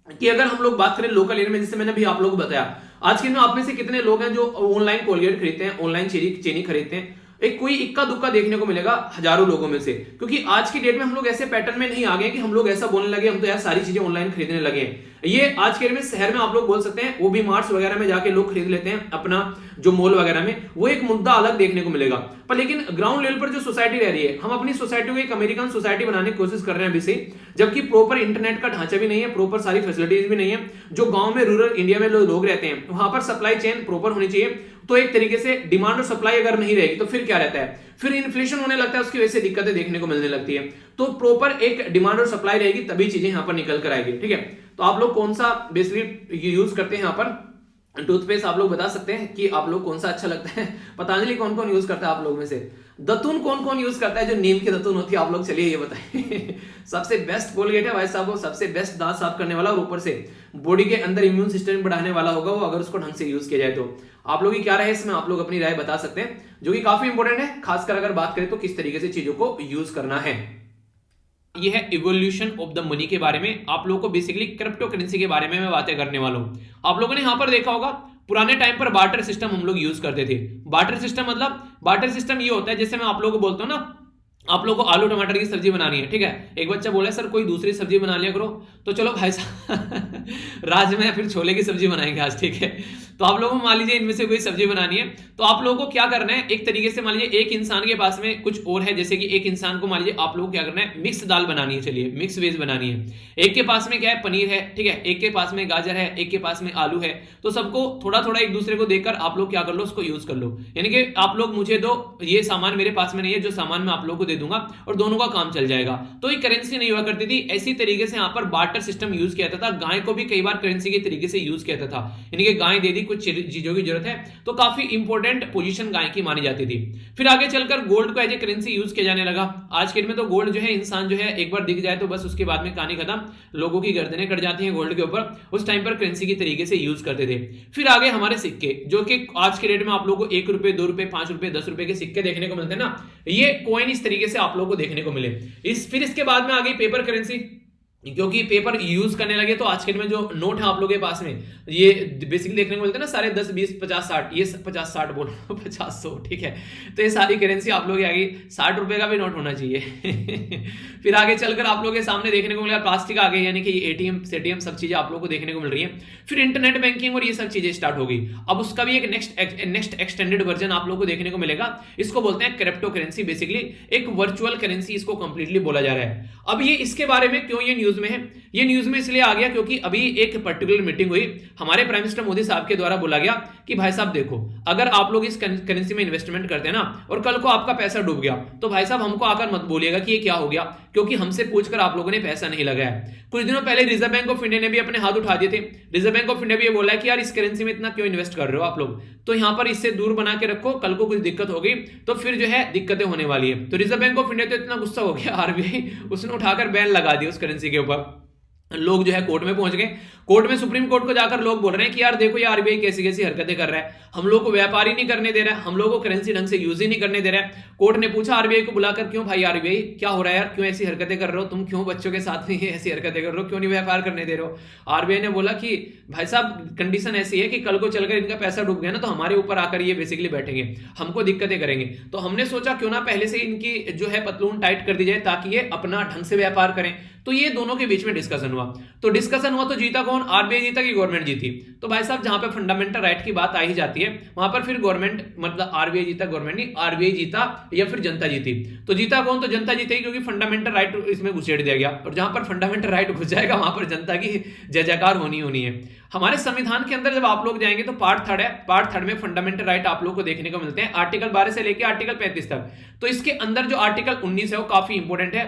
कि अगर हम लोग बात करें लोकल एरिया में, जैसे मैंने भी आप लोगों को बताया, आज के दिन आप में से कितने लोग हैं जो ऑनलाइन कोलगेट खरीदते हैं, ऑनलाइन चीनी खरीदते हैं, एक कोई इक्का दुक्का देखने को मिलेगा हजारों लोगों में से। क्योंकि आज की डेट में हम लोग ऐसे पैटर्न में नहीं आ गए कि हम लोग ऐसा बोलने लगे हम तो यार सारी चीजें ऑनलाइन खरीदने लगे हैं। ये आज के डेट में शहर में आप लोग बोल सकते हैं, वो भी मार्ट्स वगैरह में जाके लोग खरीद लेते हैं अपना जो मॉल वगैरह में, वो एक मुद्दा अलग देखने को मिलेगा। पर लेकिन ग्राउंड लेवल पर जो सोसाइटी रह रही है, हम अपनी सोसाइटी को एक अमेरिकन सोसाइटी बनाने की कोशिश कर रहे हैं अभी से, जबकि प्रॉपर इंटरनेट का ढांचा भी नहीं है, प्रॉपर सारी फैसिलिटीज भी नहीं है। जो गांव में रूरल इंडिया में लोग रहते हैं वहां पर सप्लाई चेन प्रॉपर होनी चाहिए। तो एक तरीके से डिमांड और सप्लाई अगर नहीं रहेगी तो फिर क्या रहता है, फिर इन्फ्लेशन होने लगता है, उसकी वजह से दिक्कतें देखने को मिलने लगती है। तो प्रॉपर एक डिमांड और सप्लाई रहेगी तभी चीजें यहां पर निकल कर आएगी, ठीक है। तो आप लोग कौन सा बेसिकली यूज करते हैं, यहाँ पर टूथपेस्ट आप लोग बता सकते हैं कि आप लोग कौन सा अच्छा लगता है। पतंजलि कौन कौन यूज करता है आप लोग में से, दतून कौन कौन यूज करता है, जो नीम की दतून होती है, आप लोग चलिए ये बताएं। सबसे बेस्ट कोलगेट है भाई साहब, सबसे बेस्ट दांत साफ करने वाला, और ऊपर से बॉडी के अंदर इम्यून सिस्टम बढ़ाने वाला होगा वो, अगर उसको ढंग से यूज किया जाए तो। आप लोग की क्या राय है इसमें, आप लोग अपनी राय बता सकते हैं, जो कि काफी इंपॉर्टेंट है, खासकर अगर बात करें तो किस तरीके से चीजों को यूज करना है। यह है इवोल्यूशन ऑफ द मनी के बारे में, आप लोगों को बेसिकली क्रिप्टो करेंसी के बारे में मैं बातें करने वाला हूं। आप लोगों ने यहां पर देखा होगा पुराने टाइम पर बार्टर सिस्टम हम लोग यूज करते थे। बार्टर सिस्टम मतलब, बार्टर सिस्टम ये होता है, जैसे मैं आप लोगों को बोलता हूं ना, आप लोगों को आलू टमाटर की सब्जी बनानी है, ठीक है, एक बच्चा बोला सर कोई दूसरी सब्जी बना लिया करो, तो चलो भाई साहब राजमा या फिर छोले की सब्जी बनाएंगे आज, ठीक है। तो आप लोगों को मान लीजिए इनमें से कोई सब्जी बनानी है, तो आप लोगों को क्या करना है, एक तरीके से मान लीजिए एक इंसान के पास में कुछ और है, जैसे कि एक इंसान को मान लीजिए आप लोगों को क्या करना है, मिक्स दाल बनानी है, चलिए मिक्स वेज बनानी है। एक के पास में क्या है, पनीर है, ठीक है, एक के पास में गाजर है, एक के पास में आलू है। तो सबको थोड़ा थोड़ा एक दूसरे को देकर आप लोग क्या कर लो, उसको यूज कर लो। यानी कि आप लोग मुझे दो, ये सामान मेरे पास में नहीं है, जो सामान मैं आप लोगों को दे दूंगा और दोनों का काम चल जाएगा। तो ये करेंसी नहीं हुआ करती थी, इसी तरीके से यहाँ पर बार्टर सिस्टम यूज किया जाता था। गाय को भी कई बार करेंसी के तरीके से यूज किया जाता था, यानी कि गाय दे दी, कुछ चीजों की जरूरत है, तो काफी इंपॉर्टेंट पोजीशन गाय की मानी जाती थी। फिर आगे चलकर गोल्ड को एज ए करेंसी यूज किया जाने लगा। आज के दिन में तो गोल्ड जो है, इंसान जो है एक बार दिख जाए तो बस उसके बाद में कहानी खत्म, लोगों की गर्दनें कट जाती हैं गोल्ड के ऊपर। उस टाइम पर करेंसी की तरीके से यूज करते थे। फिर आगे हमारे सिक्के, जो कि आज के डेट में आप लोगों को 1 रुपए 2 रुपए 5 रुपए 10 रुपए के सिक्के देखने को मिलते हैं ना, ये कॉइन इस तरीके से आप लोगों को देखने को मिले। फिर इसके बाद में आ गई पेपर करेंसी। क्योंकि पेपर यूज करने लगे तो आज के दिन में जो नोट है आप लोगों के पास में, ये बेसिकली देखने को मिलते हैं ना, सारे 10 20 50 60, ये 50 60 बोल 50 100, ठीक है। तो ये सारी करेंसी आप लोग आगे 60 रुपए का भी नोट होना चाहिए। फिर आगे चलकर आप लोगों के सामने देखने को मिलेगा प्लास्टिक आ गई, यानी कि एटीएम सेटीएम सब चीजें आप लोग को देखने को मिल रही है। फिर इंटरनेट बैंकिंग और ये सब चीजें स्टार्ट हो गई। अब उसका भी एक नेक्स्ट एक्सटेंडेड वर्जन आप लोग को देखने को मिलेगा। इसको बोलते हैं क्रिप्टो करेंसी, बेसिकली एक वर्चुअल करेंसी इसको कंप्लीटली बोला जा रहा है। अब ये इसके बारे में क्यों ये न्यूज में है, ये न्यूज में इसलिए आ गया क्योंकि अभी एक पर्टिकुलर मीटिंग हुई, हमारे प्राइम मिनिस्टर मोदी साहब के द्वारा बोला गया कि भाई साहब देखो, अगर आप लोग इस करेंसी में इन्वेस्टमेंट करते हैं ना और कल को आपका पैसा डूब गया तो भाई साहब हमको आकर मत बोलिएगा कि ये क्या हो गया, क्योंकि हमसे पूछकर आप लोगों ने पैसा नहीं लगाया। कुछ दिनों पहले रिजर्व बैंक ऑफ इंडिया ने भी अपने हाथ उठा दिए थे। रिजर्व बैंक ऑफ इंडिया भी ये बोला है कि यार इस करेंसी में इतना क्यों इन्वेस्ट कर रहे हो आप लोग, तो यहां पर इससे दूर बना के रखो, कल को कुछ दिक्कत होगी तो फिर जो है दिक्कतें होने वाली है। तो रिजर्व बैंक ऑफ इंडिया तो इतना गुस्सा हो गया आरबीआई, उसने उठाकर बैन लगा दिया उस करेंसी के ऊपर। लोग जो है कोर्ट में पहुंच गए। कोर्ट में सुप्रीम कोर्ट को जाकर लोग बोल रहे हैं कि यार देखो ये आरबीआई कैसी कैसी हरकतें कर रहा है, हम लोग को व्यापार ही नहीं करने दे रहा है, हम लोग को करेंसी ढंग से यूज ही नहीं करने दे रहा है। कोर्ट ने पूछा आरबीआई को बुलाकर, क्यों भाई आरबीआई क्या हो रहा है यार, क्यों ऐसी हरकतें कर रहे हो तुम, क्यों बच्चों के साथ में ऐसी हरकतें कर रहे हो, क्यों नहीं व्यापार करने दे रहे हो। आरबीआई ने बोला कि भाई साहब कंडीशन ऐसी है कि कल को चलकर इनका पैसा डूब गया ना तो हमारे ऊपर आकर ये बेसिकली बैठेंगे, हमको दिक्कतें करेंगे। तो हमने सोचा क्यों ना पहले से इनकी जो है पतलून टाइट कर दी जाए ताकि ये अपना ढंग से व्यापार करें। तो ये दोनों के बीच में डिस्कशन हुआ। तो डिस्कशन हुआ तो जीता कौन, आरबीआई जीता कि गवर्नमेंट जीती। तो भाई साहब जहां पे फंडामेंटल राइट की बात आ ही जाती है वहां पर फिर गवर्नमेंट, मतलब आरबीआई जीता गवर्नमेंट नहीं, आरबीआई जीता या फिर जनता जीती। तो जीता कौन, तो जनता जीतेगी, क्योंकि फंडामेंटल राइट इसमें घुसेड़ दिया गया। और जहां पर फंडामेंटल राइट घुस जाएगा वहां पर जनता की जय जयकार होनी है। हमारे संविधान के अंदर जब आप लोग जाएंगे तो पार्ट 3 है, पार्ट 3 में फंडामेंटल राइट आप लोग को देखने को मिलते हैं, आर्टिकल 12 से लेकर आर्टिकल 35 तक। तो इसके अंदर जो आर्टिकल 19 है वो काफी इंपॉर्टेंट है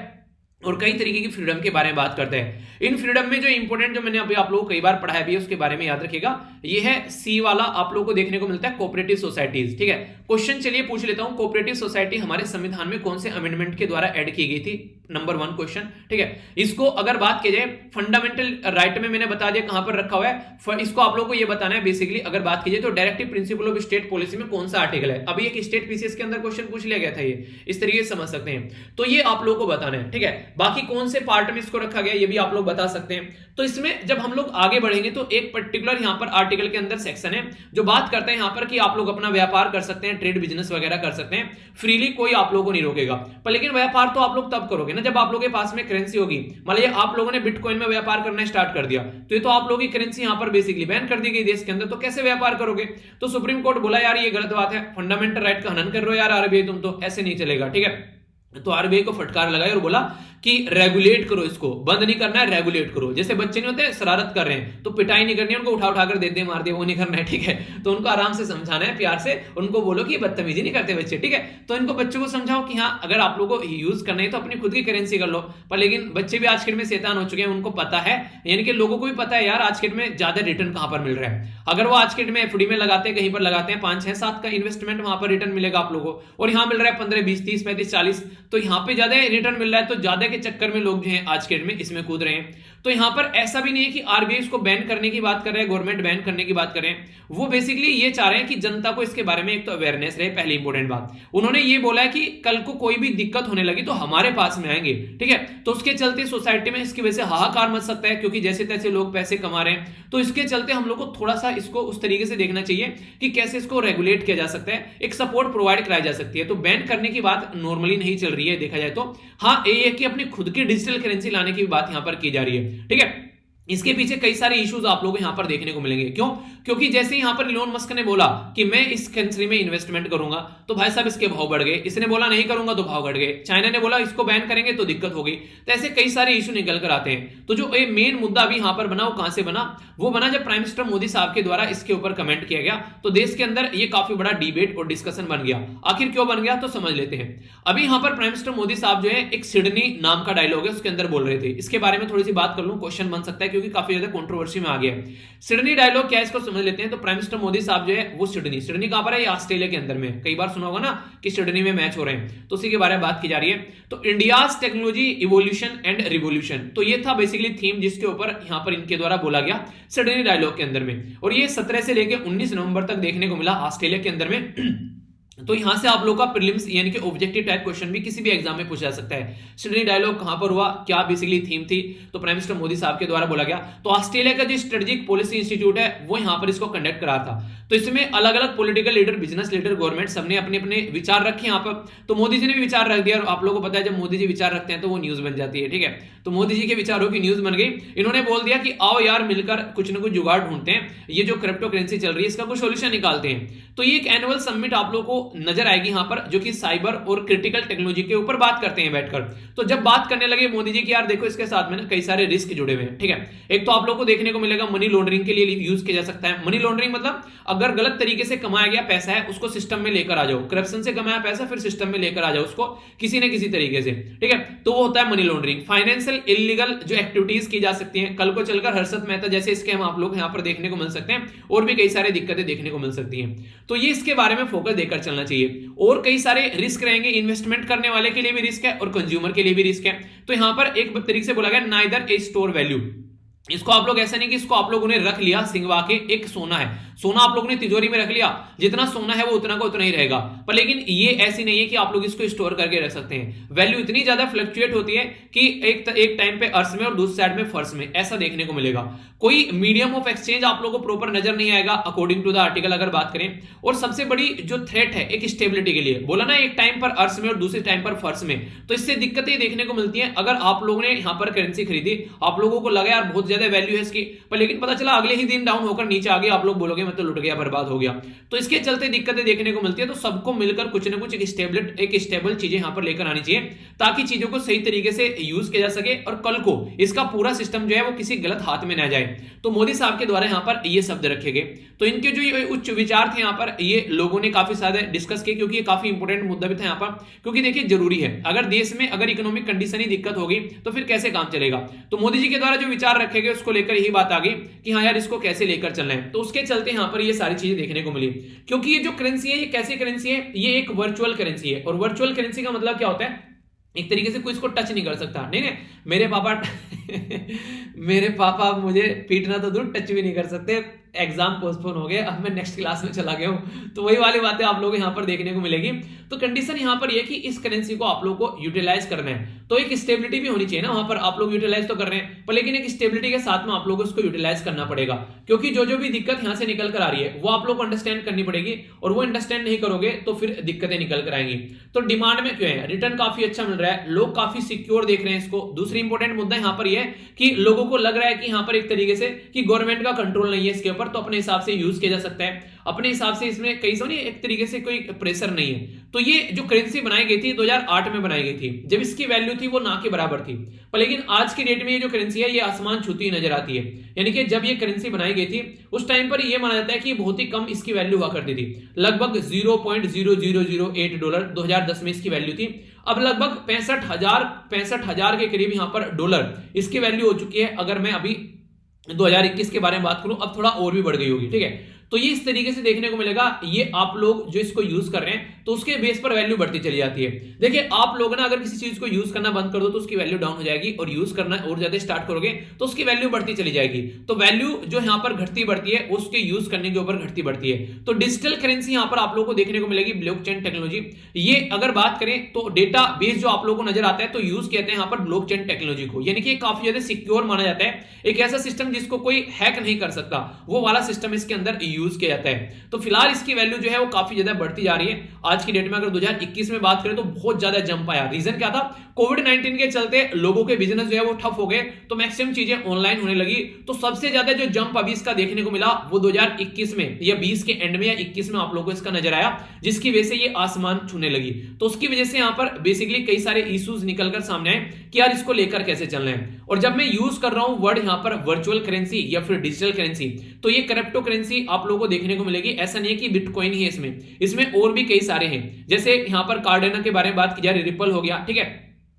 और कई तरीके की फ्रीडम के बारे में बात करते हैं। इन फ्रीडम में जो इंपॉर्टेंट, जो मैंने अभी आप लोगों को कई बार पढ़ाया भी है, उसके बारे में याद रखिएगा। ये है सी वाला, आप लोगों को देखने को मिलता है कोऑपरेटिव सोसाइटीज, ठीक है। क्वेश्चन चलिए पूछ लेता हूं, कोऑपरेटिव सोसाइटी हमारे संविधान में कौन से अमेंडमेंट के द्वारा ऐड की गई थी, नंबर 1 क्वेश्चन, ठीक है। इसको अगर बात की जाए फंडामेंटल राइट में मैंने बता दिया कहां पर रखा हुआ है, इसको आप लोगों को ये बताना है बेसिकली। अगर बात की जाए तो directive principle of state policy में कौन सा आर्टिकल है, अभी एक स्टेट पीसीएस के अंदर क्वेश्चन पूछ लिया गया था, ये इस तरीके से समझ सकते हैं। तो ये आप लोगों को बताना है, ठीक है। बाकी कौन से पार्ट में इसको रखा गया ये भी आप लोग बता सकते हैं। तो इसमें जब हम लोग आगे बढ़ेंगे तो एक पर्टिकुलर यहां पर आर्टिकल के अंदर सेक्शन है जो बात करते हैं यहां पर कि आप लोग अपना व्यापार कर सकते हैं, ट्रेड बिजनेस वगैरह कर सकते हैं फ्रीली, कोई आप लोगों को नहीं रोकेगा। पर लेकिन व्यापार तो आप लोग तब करोगे ना जब आप लोगों के पास में करेंसी होगी। मान लीजिए आप लोगों ने बिटकॉइन में व्यापार करना स्टार्ट कर दिया तो ये तो आप लोगों की करेंसी यहां पर बेसिकली बैन कर दी गई देश के अंदर, तो कैसे व्यापार करोगे। तो सुप्रीम कोर्ट बोला यार ये गलत बात है, फंडामेंटल राइट का हनन कर रहे हो यार आरबीआई, तुम तो ऐसे नहीं चलेगा, ठीक है। तो आरबीआई को फटकार लगाया और बोला कि रेगुलेट करो, इसको बंद नहीं करना है, रेगुलेट करो। जैसे बच्चे नहीं होते शरारत कर रहे हैं तो पिटाई नहीं करनी है, उनको उठा उठाकर दे दे मार दे, वो नहीं करना है, ठीक है। तो उनको आराम से समझाना है, प्यार से उनको बोलो कि बदतमीजी नहीं करते बच्चे, ठीक है। तो इनको बच्चों को समझाओ कि हाँ अगर आप लोगों को यूज करना है तो अपनी खुद की करेंसी कर लो। पर लेकिन बच्चे भी आज के में शैतान हो चुके हैं, उनको पता है, यानी कि लोगों को भी पता है यार आज के में ज्यादा रिटर्न कहां पर मिल रहा है। अगर वो आज के में एफडी में लगाते हैं, कहीं पर लगाते हैं 5 6 7 का इन्वेस्टमेंट, वहां पर रिटर्न मिलेगा आप लोगों को, और यहां मिल रहा है 15 20 30 35 40, तो यहां पे ज्यादा रिटर्न मिल रहा है। तो ज्यादा के चक्कर में लोग आज के डेट में इसमें कूद रहे हैं। तो यहां पर ऐसा भी नहीं है कि आरबीआई इसको बैन करने की बात कर रहे हैं, गवर्नमेंट बैन करने की बात कर रहे हैं, वो बेसिकली ये चाह रहे हैं कि जनता को इसके बारे में एक तो अवेयरनेस रहे। पहली इंपॉर्टेंट बात उन्होंने ये बोला है कि कल को कोई भी दिक्कत होने लगी तो हमारे पास में आएंगे, ठीक है। तो उसके चलते सोसाइटी में इसकी वजह से हाहाकार मच सकता है, क्योंकि जैसे तैसे लोग पैसे कमा रहे हैं। तो इसके चलते हम लोग को थोड़ा सा इसको उस तरीके से देखना चाहिए कि कैसे इसको रेगुलेट किया जा सकता है, एक सपोर्ट प्रोवाइड कराई जा सकती है। तो बैन करने की बात नॉर्मली नहीं चल रही है देखा जाए तो। हाँ ये है कि अपनी खुद की डिजिटल करेंसी लाने की बात यहां पर की जा रही है, ठीक है। इसके पीछे कई सारे इश्यूज आप लोगों को यहां पर देखने को मिलेंगे। क्यों? क्योंकि जैसे यहां पर इलोन मस्क ने बोला कि मैं इस करेंसी में इन्वेस्टमेंट करूंगा तो भाई साहब इसके भाव बढ़ गए, इसने बोला नहीं करूंगा तो भाव घट गए, चाइना ने बोला इसको बैन करेंगे तो दिक्कत होगी। तो ऐसे कई सारे इशू निकल कर आते हैं। तो जो मेन मुद्दा भी यहां पर बना वो कहां से बना, वो बना जब प्राइम मिनिस्टर मोदी साहब के द्वारा इसके ऊपर कमेंट किया गया तो देश के अंदर ये काफी बड़ा डिबेट और डिस्कशन बन गया। आखिर क्यों बन गया तो समझ लेते हैं। अभी यहां पर प्राइम मिनिस्टर मोदी साहब जो है एक सिडनी नाम का डायलॉग है उसके अंदर बोल रहे थे, इसके बारे में थोड़ी सी बात कर लूं, क्वेश्चन बन सकता है क्योंकि काफी ज्यादा कंट्रोवर्सी में आ गया है। सिडनी डायलॉग क्या है इसको समझ लेते हैं। तो प्राइम मिनिस्टर मोदी साहब जो है वो सिडनी कहां पर है, ये ऑस्ट्रेलिया के अंदर में, कई बार सुना होगा ना कि सिडनी में मैच हो रहे हैं, तो उसी के बारे में बात की जा रही है। तो India's technology evolution and revolution, तो ये था बेसिकली थीम जिसके ऊपर यहां पर इनके द्वारा बोला गया सिडनी डायलॉग के अंदर में। और ये 17 से लेकर 19 नवंबर तक देखने को मिला ऑस्ट्रेलिया के अंदर में। तो यहां से आप लोग का प्रीलिम्स यानी कि ऑब्जेक्टिव टाइप क्वेश्चन भी किसी भी एग्जाम में पूछा जा सकता है। सिडनी डायलॉग कहां पर हुआ, क्या बेसिकली थीम थी, तो प्राइम मिनिस्टर मोदी साहब के द्वारा बोला गया। तो ऑस्ट्रेलिया का जो स्ट्रेटेजिक पॉलिसी इंस्टीट्यूट है वो यहां पर इसको कंडक्ट करा था। तो इसमें अलग अलग political leader, business leader, government सबने अपने अपने विचार रखे यहाँ पर। तो मोदी जी ने भी विचार रख दिया, और आप लोगों को पता है जब मोदी जी विचार रखते हैं तो वो न्यूज बन जाती है, ठीक है। तो मोदी जी के विचारों की न्यूज बन गई। इन्होंने बोल दिया कि आओ यार मिलकर कुछ ना कुछ जुगाड़ ढूंढते हैं, ये जो क्रिप्टो करेंसी चल रही है इसका कुछ सोल्यूशन निकालते हैं। तो ये एक एनुअल समिट आप लोगों को नजर आएगी यहाँ पर, जो कि साइबर और क्रिटिकल टेक्नोलॉजी के ऊपर बात करते हैं बैठकर। तो जब बात करने लगे मोदी जी की, यार देखो इसके साथ में ना कई सारे रिस्क जुड़े हुए हैं, ठीक है। एक तो आप लोगों को देखने को मिलेगा मनी लॉन्ड्रिंग के लिए यूज किया जा सकता है। मनी लॉन्ड्रिंग मतलब अगर गलत तरीके से कमाया गया पैसा है उसको सिस्टम में लेकर आ जाओ, करप्शन से कमाया पैसा फिर सिस्टम में लेकर आ जाओ उसको किसी न किसी तरीके से, ठीक है। तो वो होता है मनी लॉन्ड्रिंग। फाइनेंशियल इलीगल जो एक्टिविटीज की जा सकती हैं, कल को चलकर हर्षद मेहता जैसे स्कैम आप लोग यहां पर देखने को मिल सकते हैं, और भी कई सारी दिक्कतें देखने को मिल सकती हैं। तो ये इसके बारे में फोकस देकर चलना चाहिए। और कई सारे रिस्क रहेंगे, इन्वेस्टमेंट करने वाले के लिए भी रिस्क है और कंज्यूमर के लिए भी रिस्क है। तो यहां पर एक तरीके से बोला गया नाइदर ए स्टोर वैल्यू। इसको आप लोग ऐसा नहीं कि इसको आप लोगों ने रख लिया सिंगवा के, एक सोना है, सोना आप लोगों ने तिजोरी में रख लिया, जितना सोना है वो उतना का उतना ही रहेगा। पर लेकिन ये ऐसी नहीं है कि आप लोग इसको स्टोर करके रख सकते हैं। वैल्यू इतनी ज्यादा फ्लक्चुएट होती है कि एक टाइम पे अर्थ में और दूसरी साइड में फर्श में ऐसा देखने को मिलेगा। कोई मीडियम ऑफ एक्सचेंज आप लोगों को प्रॉपर नजर नहीं आएगा अकॉर्डिंग टू द आर्टिकल अगर बात करें। और सबसे बड़ी जो थ्रेट है एक स्टेबिलिटी के लिए, बोला ना एक टाइम पर अर्थ में और दूसरे टाइम पर फर्श में, तो इससे दिक्कतें देखने को मिलती हैं। अगर आप लोगों ने यहां पर करेंसी खरीदी, आप लोगों को लगा यार बहुत ज्यादा वैल्यू है इसकी, पर लेकिन पता चला अगले ही दिन डाउन होकर नीचे आ गया, आप लोग बोलोगे मैं तो लुट गया, बर्बाद हो गया। तो इसके चलते दिक्कतें देखने को मिलती है। तो सबको मिलकर कुछ ना कुछ एक स्टेबल चीजें यहां पर लेकर आनी चाहिए, ताकि चीजों को सही तरीके से यूज किया जा सके और कल को इसका पूरा सिस्टम जो है वो किसी गलत हाथ में ना जाए। तो मोदी साहब के द्वारा यहां पर ये शब्द रखे गए। तो इनके जो ये उच्च विचार थे यहां पर, ये लोगों ने काफी ज्यादा डिस्कस किए, क्योंकि ये काफी इंपॉर्टेंट मुद्दा भी था यहां पर। क्योंकि देखिए जरूरी है, अगर देश में अगर इकोनॉमिक कंडीशन ही दिक्कत होगी तो फिर कैसे काम चलेगा। तो मोदी जी के द्वारा जो विचार रखे गए उसको लेकर यही बात आ गई कि हाँ यार इसको कैसे लेकर चलना है। तो उसके चलते यहां पर ये सारी चीजें देखने को मिली। क्योंकि ये जो करेंसी है ये कैसी करेंसी है, ये एक वर्चुअल करेंसी है। और वर्चुअल करेंसी का मतलब क्या होता है, एक तरीके से कोई इसको टच नहीं कर सकता। नहीं नहीं, मेरे पापा मुझे पीटना तो दूर, टच भी नहीं कर सकते। एग्जाम पोस्टपोन हो गए, अब मैं नेक्स्ट क्लास में चला गया हूं। तो वही वाली बातें आप लोग यहां पर देखने को मिलेगी। तो कंडीशन यहां पर यह कि इस करेंसी को आप लोग को यूटिलाइज करना है, तो एक स्टेबिलिटी भी होनी चाहिए ना वहां पर। आप लोग यूटिलाइज तो कर रहे हैं, पर लेकिन एक स्टेबिलिटी के साथ में आप लोगों को इसको यूटिलाइज करना पड़ेगा। क्योंकि जो भी दिक्कत यहां से निकल कर आ रही है वो आप लोग को अंडरस्टैंड करनी पड़ेगी, और वो अंडरस्टैंड नहीं करोगे तो फिर दिक्कतें निकल कर आएंगी। तो डिमांड में क्यों है, रिटर्न काफी अच्छा मिल रहा है, लोग काफी सिक्योर देख रहे हैं इसको। दूसरी इंपॉर्टेंट मुद्दा यहां पर यह है कि लोगों को लग रहा है कि यहां पर एक तरीके से कि गवर्नमेंट का कंट्रोल नहीं है इसके ऊपर, तो अपने हिसाब से यूज किया जा सकता है अपने हिसाब से। इसमें कई सौ नहीं, एक तरीके से कोई प्रेशर नहीं है। तो ये जो करेंसी बनाई गई थी 2008 में बनाई गई थी, जब इसकी वैल्यू थी वो ना के बराबर थी। पर लेकिन आज की डेट में ये जो करेंसी है ये आसमान छूती हुई नजर आती है। यानी कि जब ये करेंसी बनाई गई थी उस टाइम पर ये माना जाता है कि बहुत ही कम इसकी वैल्यू हुआ करती थी, लगभग $0.0008 2010 में इसकी वैल्यू थी। अब लगभग 65,000 के करीब यहां पर डॉलर इसकी वैल्यू हो चुकी है। अगर मैं अभी 2021 के बारे में बात करूं, अब थोड़ा और भी बढ़ गई होगी, ठीक है। तो ये इस तरीके से देखने को मिलेगा। ये आप लोग जो इसको यूज कर रहे हैं तो उसके बेस पर वैल्यू बढ़ती चली जाती है। देखिए आप लोग ना अगर किसी चीज को यूज करना बंद कर दो तो उसकी वैल्यू डाउन हो जाएगी, और यूज करना और ज्यादा स्टार्ट करोगे तो उसकी वैल्यू बढ़ती चली जाएगी। तो वैल्यू जो यहां पर घटती बढ़ती है उसके यूज करने के ऊपर घटती बढ़ती है। तो डिजिटल करेंसी यहां पर आप लोग को देखने को मिलेगी, ब्लॉकचेन टेक्नोलॉजी। ये अगर बात करें तो डेटा बेस जो आप लोग को नजर आता है, तो यूज कहते हैं यहां पर ब्लॉकचेन टेक्नोलॉजी को, यानी कि काफी ज्यादा सिक्योर माना जाता है। एक ऐसा सिस्टम जिसको कोई हैक नहीं कर सकता, वो वाला सिस्टम इसके अंदर यूज किया जाता है। तो फिलहाल इसकी वैल्यू जो है वो काफी ज्यादा बढ़ती जा रही है आज की डेट में। अगर 2021 में बात करें तो बहुत ज्यादा जंप आया। रीजन क्या था, कोविड-19 के चलते लोगों के बिजनेस जो है वो ठप हो गए, तो मैक्सिमम चीजें ऑनलाइन होने लगी। तो सबसे ज्यादा जो जंप अभी इसका देखने को मिला वो 2021 में या 20 के एंड में या 21 में आप लोगों को इसका नजर आया, जिसकी वजह से ये आसमान छूने लगी। तो उसकी वजह से यहां पर बेसिकली कई सारे इश्यूज निकलकर सामने आए कि यार इसको लेकर कैसे चलना है। और जब मैं यूज कर रहा हूं वर्ड यहां पर वर्चुअल करेंसी या फिर डिजिटल करेंसी, तो ये क्रिप्टो करेंसी आप लोगों को देखने को मिलेगी। ऐसा नहीं है कि बिटकॉइन ही है इसमें और भी कई सारे हैं। जैसे यहां पर कार्डेना के बारे में बात की जा रही, रिपल हो गया, ठीक है।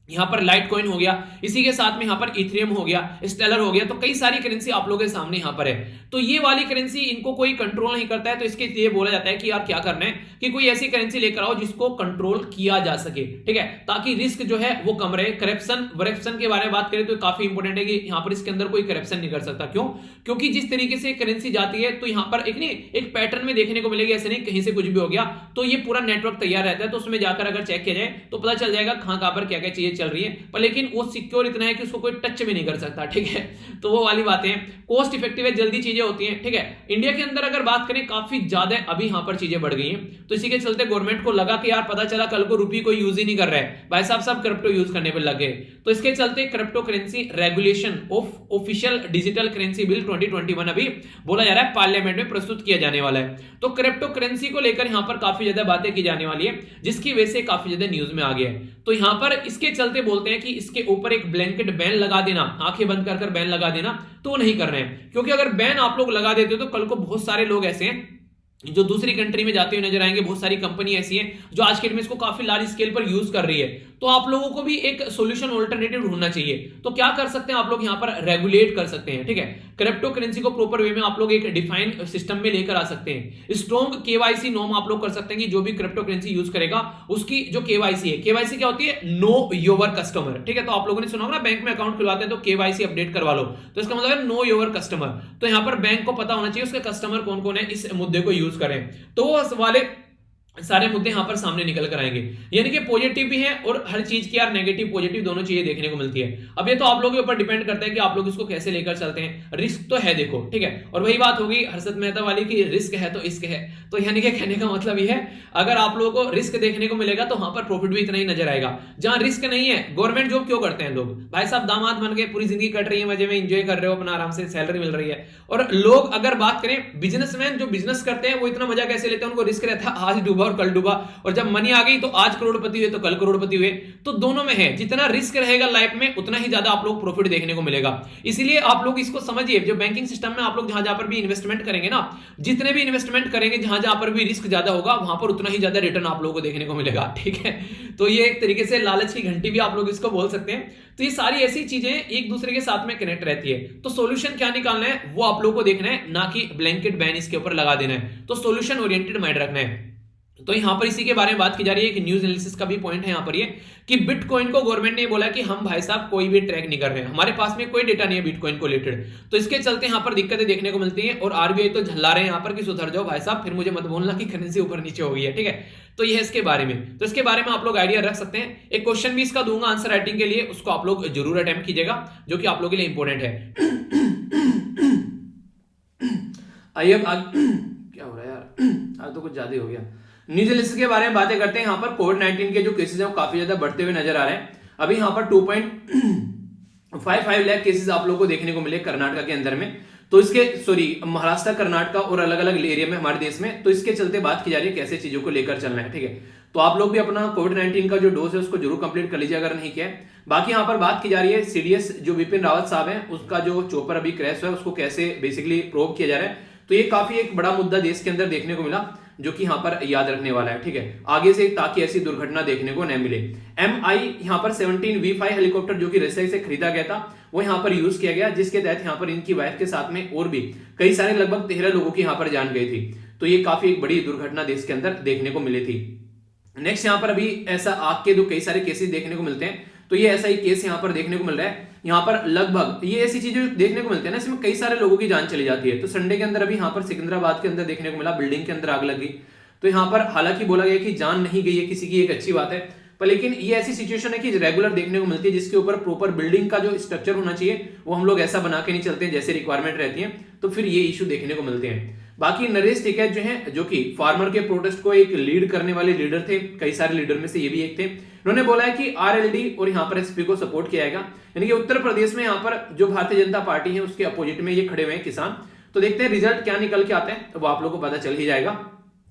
यहाँ पर लाइट कॉइन हो गया, इसी के साथ में यहाँ पर इथेरियम हो गया, स्टेलर हो गया। तो कई सारी करेंसी आप लोगों के सामने यहाँ पर है। तो ये वाली करेंसी इनको कोई कंट्रोल नहीं करता है, तो इसके लिए बोला जाता है कि यार क्या करना है कि कोई ऐसी करेंसी लेकर आओ जिसको कंट्रोल किया जा सके, ठीक है, ताकि रिस्क जो है वो कम रहे। करप्शन वरप्शन के बारे में बात करें तो काफी इंपॉर्टेंट है कि यहाँ पर इसके अंदर कोई करप्शन नहीं कर सकता। क्यों? क्योंकि जिस तरीके से करेंसी जाती है तो यहाँ पर एक पैटर्न में देखने को मिलेगी, ऐसे नहीं कहीं से कुछ भी हो गया। तो ये पूरा नेटवर्क तैयार रहता है, तो उसमें जाकर अगर चेक किया जाए तो पता चल जाएगा कहां पर क्या क्या चीजें चल रही है। पर लेकिन वो सिक्योर इतना है कि उसको कोई टच भी नहीं कर सकता, ठीक है। तो वो वाली बातें हैं। कोस्ट इफेक्टिव है, जल्दी चीजें होती हैं, ठीक है। इंडिया के अंदर अगर बात करें काफी ज्यादा अभी यहां पर चीजें बढ़ गई हैं, तो इसी के चलते गवर्नमेंट को लगा कि यार पता चला कल को रुपये कोई यूज ही नहीं कर रहा है, भाई साहब सब क्रिप्टो यूज करने पर लगे। तो इसके चलते crypto currency regulation of official digital currency bill 2021 अभी बोला जा रहा है पार्लियामेंट में प्रस्तुत किया जाने वाला है। तो क्रिप्टो करेंसी को लेकर यहां पर काफी ज्यादा बातें की जाने वाली है, जिसकी वजह से काफी ज्यादा न्यूज में आ गया है। तो यहां पर इसके चलते बोलते हैं कि इसके ऊपर एक ब्लैंकेट बैन लगा देना, आंखें बंद कर बैन लगा देना, तो वो नहीं कर रहे हैं। क्योंकि अगर बैन आप लोग लगा देते हो तो कल को बहुत सारे लोग ऐसे हैं जो दूसरी कंट्री में जाते हुए नजर आएंगे। बहुत सारी कंपनी ऐसी हैं जो आज के डेट में इसको काफी लार्ज स्केल पर यूज कर रही है। तो आप लोगों को भी एक सॉल्यूशन ऑल्टरनेटिव ढूंढना चाहिए। तो क्या कर सकते हैं आप लोग, यहां पर रेगुलेट कर सकते हैं, ठीक है। क्रिप्टो करेंसी को प्रॉपर वे में आप लोग एक डिफाइन सिस्टम में लेकर आ सकते हैं। स्ट्रॉन्ग केवाईसी नॉर्म आप लोग कर सकते हैं कि जो भी क्रिप्टो करेंसी यूज करेगा उसकी जो केवाईसी है, केवाईसी क्या होती है, नो योर कस्टमर, ठीक है। तो आप लोगों ने सुना होगा ना, बैंक में अकाउंट खुलवाते हैं तो केवाईसी अपडेट करवा लो, तो इसका मतलब है नो योर कस्टमर। तो यहां पर बैंक को पता होना चाहिए उसके कस्टमर कौन कौन है, इस मुद्दे को यूज करें। तो वाले सारे मुद्दे यहां पर सामने निकल कर आएंगे, यानी कि पॉजिटिव भी है और हर चीज की यार नेगेटिव पॉजिटिव दोनों चीजें देखने को मिलती है। अब ये तो आप लोगों के ऊपर डिपेंड करता है कि आप लोग इसको कैसे लेकर चलते हैं। रिस्क तो है देखो, ठीक है। और वही बात होगी हर्षद मेहता वाली कि रिस्क है तो इश्क है। तो यानी कि कहने का मतलब ये है, अगर आप लोगों को रिस्क देखने को मिलेगा तो वहां पर प्रॉफिट भी इतना ही नजर आएगा। जहां रिस्क नहीं है, गवर्नमेंट जॉब क्यों करते हैं लोग, भाई साहब दामाद बन गए, पूरी जिंदगी कट रही है, मजे में एंजॉय कर रहे हो, अपना आराम से सैलरी मिल रही है। और लोग अगर बात करें बिजनेसमैन जो बिजनेस करते हैं वो इतना मजा कैसे लेते हैं, उनको रिस्क रहता है आज डूबा और कल डूबा, और जब मनी आ गई तो आज करोड़पति हुए तो कल करोड़पति हुए। तो दोनों में है, जितना रिस्क रहेगा लाइफ में उतना ही ज्यादा आप लोग प्रॉफिट देखने को मिलेगा। इसीलिए आप लोग इसको समझिए, जो बैंकिंग सिस्टम में आप लोग जहां जहां पर भी इन्वेस्टमेंट करेंगे ना, जितने भी इन्वेस्टमेंट करेंगे जहां जहां पर भी रिस्क ज्यादा होगा वहां पर उतना ही ज्यादा रिटर्न आप लोगों को देखने को मिलेगा, ठीक है। तो ये एक तरीके से लालच की घंटी भी आप लोग इसको बोल सकते हैं। तो ये सारी ऐसी चीजें एक दूसरे के साथ में कनेक्ट रहती है। तो सॉल्यूशन क्या निकालना है वो आप लोगों को देखना है, ना कि ब्लैंकेट बैन इसके ऊपर लगा देना है। तो सॉल्यूशन ओरिएंटेड माइंड रखना है। तो यहां पर इसी के बारे में बात की जा रही है कि न्यूज एनालिसिस का भी पॉइंट है यहां पर ये कि बिटकॉइन को गवर्नमेंट ने बोला कि हम भाई साहब कोई भी ट्रैक नहीं कर रहे हैं, हमारे पास में कोई डेटा नहीं है बिटकॉइन को रिलेटेड। तो इसके चलते यहां पर दिक्कतें देखने को मिलती हैं और आरबीआई तो झल्ला रहे हैं यहां पर कि सुधर जाओ भाई साहब, फिर मुझे मत बोलना कि करेंसी ऊपर नीचे हो गई है, ठीक है। तो ये है इसके बारे में। तो इसके बारे में आप लोग आइडिया रख सकते हैं। एक क्वेश्चन भी इसका दूंगा आंसर राइटिंग के लिए, उसको आप लोग जरूर अटेम्प्ट कीजिएगा, जो कि आप लोगों के लिए इंपॉर्टेंट है। आइए अब क्या हो रहा है यार, आज तो कुछ ज्यादा हो गया। न्यूज एनालिसिस के बारे में बातें करते हैं। यहाँ पर कोविड-19 के जो केसेस हैं वो काफी ज्यादा बढ़ते हुए नजर आ रहे हैं। अभी यहाँ पर 2.55 लाख केसेस आप लोगों को देखने को मिले कर्नाटक के अंदर में। तो इसके महाराष्ट्र, कर्नाटक और अलग अलग एरिया में हमारे देश में। तो इसके चलते बात की जा रही है कैसे चीजों को लेकर चलना है, ठीक है। तो आप लोग भी अपना कोविड-19 का जो डोज है उसको जरूर कंप्लीट कर लीजिए अगर नहीं किया है। बाकी यहाँ पर बात की जा रही है सीडीएस जो विपिन रावत साहब है, उसका जो चोपर अभी क्रैश हुआ है उसको कैसे बेसिकली प्रोव किया जा रहा है। तो ये काफी एक बड़ा मुद्दा देश के अंदर देखने को मिला, जो कि यहां पर याद रखने वाला है, ठीक है, आगे से, ताकि ऐसी दुर्घटना देखने को न मिले। MI यहां पर 17V5 हेलीकॉप्टर जो कि रशिया से खरीदा गया था वो यहां पर यूज किया गया, जिसके तहत यहां पर इनकी वाइफ के साथ में और भी कई सारे लगभग 13 लोगों की यहां पर जान गई थी। तो ये काफी एक बड़ी दुर्घटना देश के अंदर देखने को मिली थी। नेक्स्ट यहां पर अभी ऐसा आग के जो कई सारे केसेस देखने को मिलते हैं, तो ये ऐसा ही केस यहां पर देखने को मिल रहा है। यहाँ पर लगभग ये ऐसी चीजें देखने को मिलती है ना, इसमें कई सारे लोगों की जान चली जाती है। तो संडे के अंदर अभी यहाँ पर सिकंदराबाद के अंदर देखने को मिला, बिल्डिंग के अंदर आग लगी। तो यहाँ पर हालांकि बोला गया कि जान नहीं गई है किसी की, एक अच्छी बात है, पर लेकिन ये ऐसी सिचुएशन है कि रेगुलर देखने को मिलती है, जिसके ऊपर प्रॉपर बिल्डिंग का जो स्ट्रक्चर होना चाहिए वो हम लोग ऐसा बना के नहीं चलते जैसे रिक्वायरमेंट रहती है। तो फिर ये इशू देखने को मिलते हैं। बाकी नरेश टिकैत जो है, जो कि फार्मर के प्रोटेस्ट को एक लीड करने वाले लीडर थे, कई सारे लीडर में से ये भी एक थे। उन्होंने बोला है कि आरएलडी और यहाँ पर एसपी को सपोर्ट किया जाएगा, यानी कि उत्तर प्रदेश में यहाँ पर जो भारतीय जनता पार्टी है उसके अपोजिट में ये खड़े हुए हैं किसान। तो देखते हैं रिजल्ट क्या निकल के आते हैं, तो वो आप लोगों को पता चल ही जाएगा।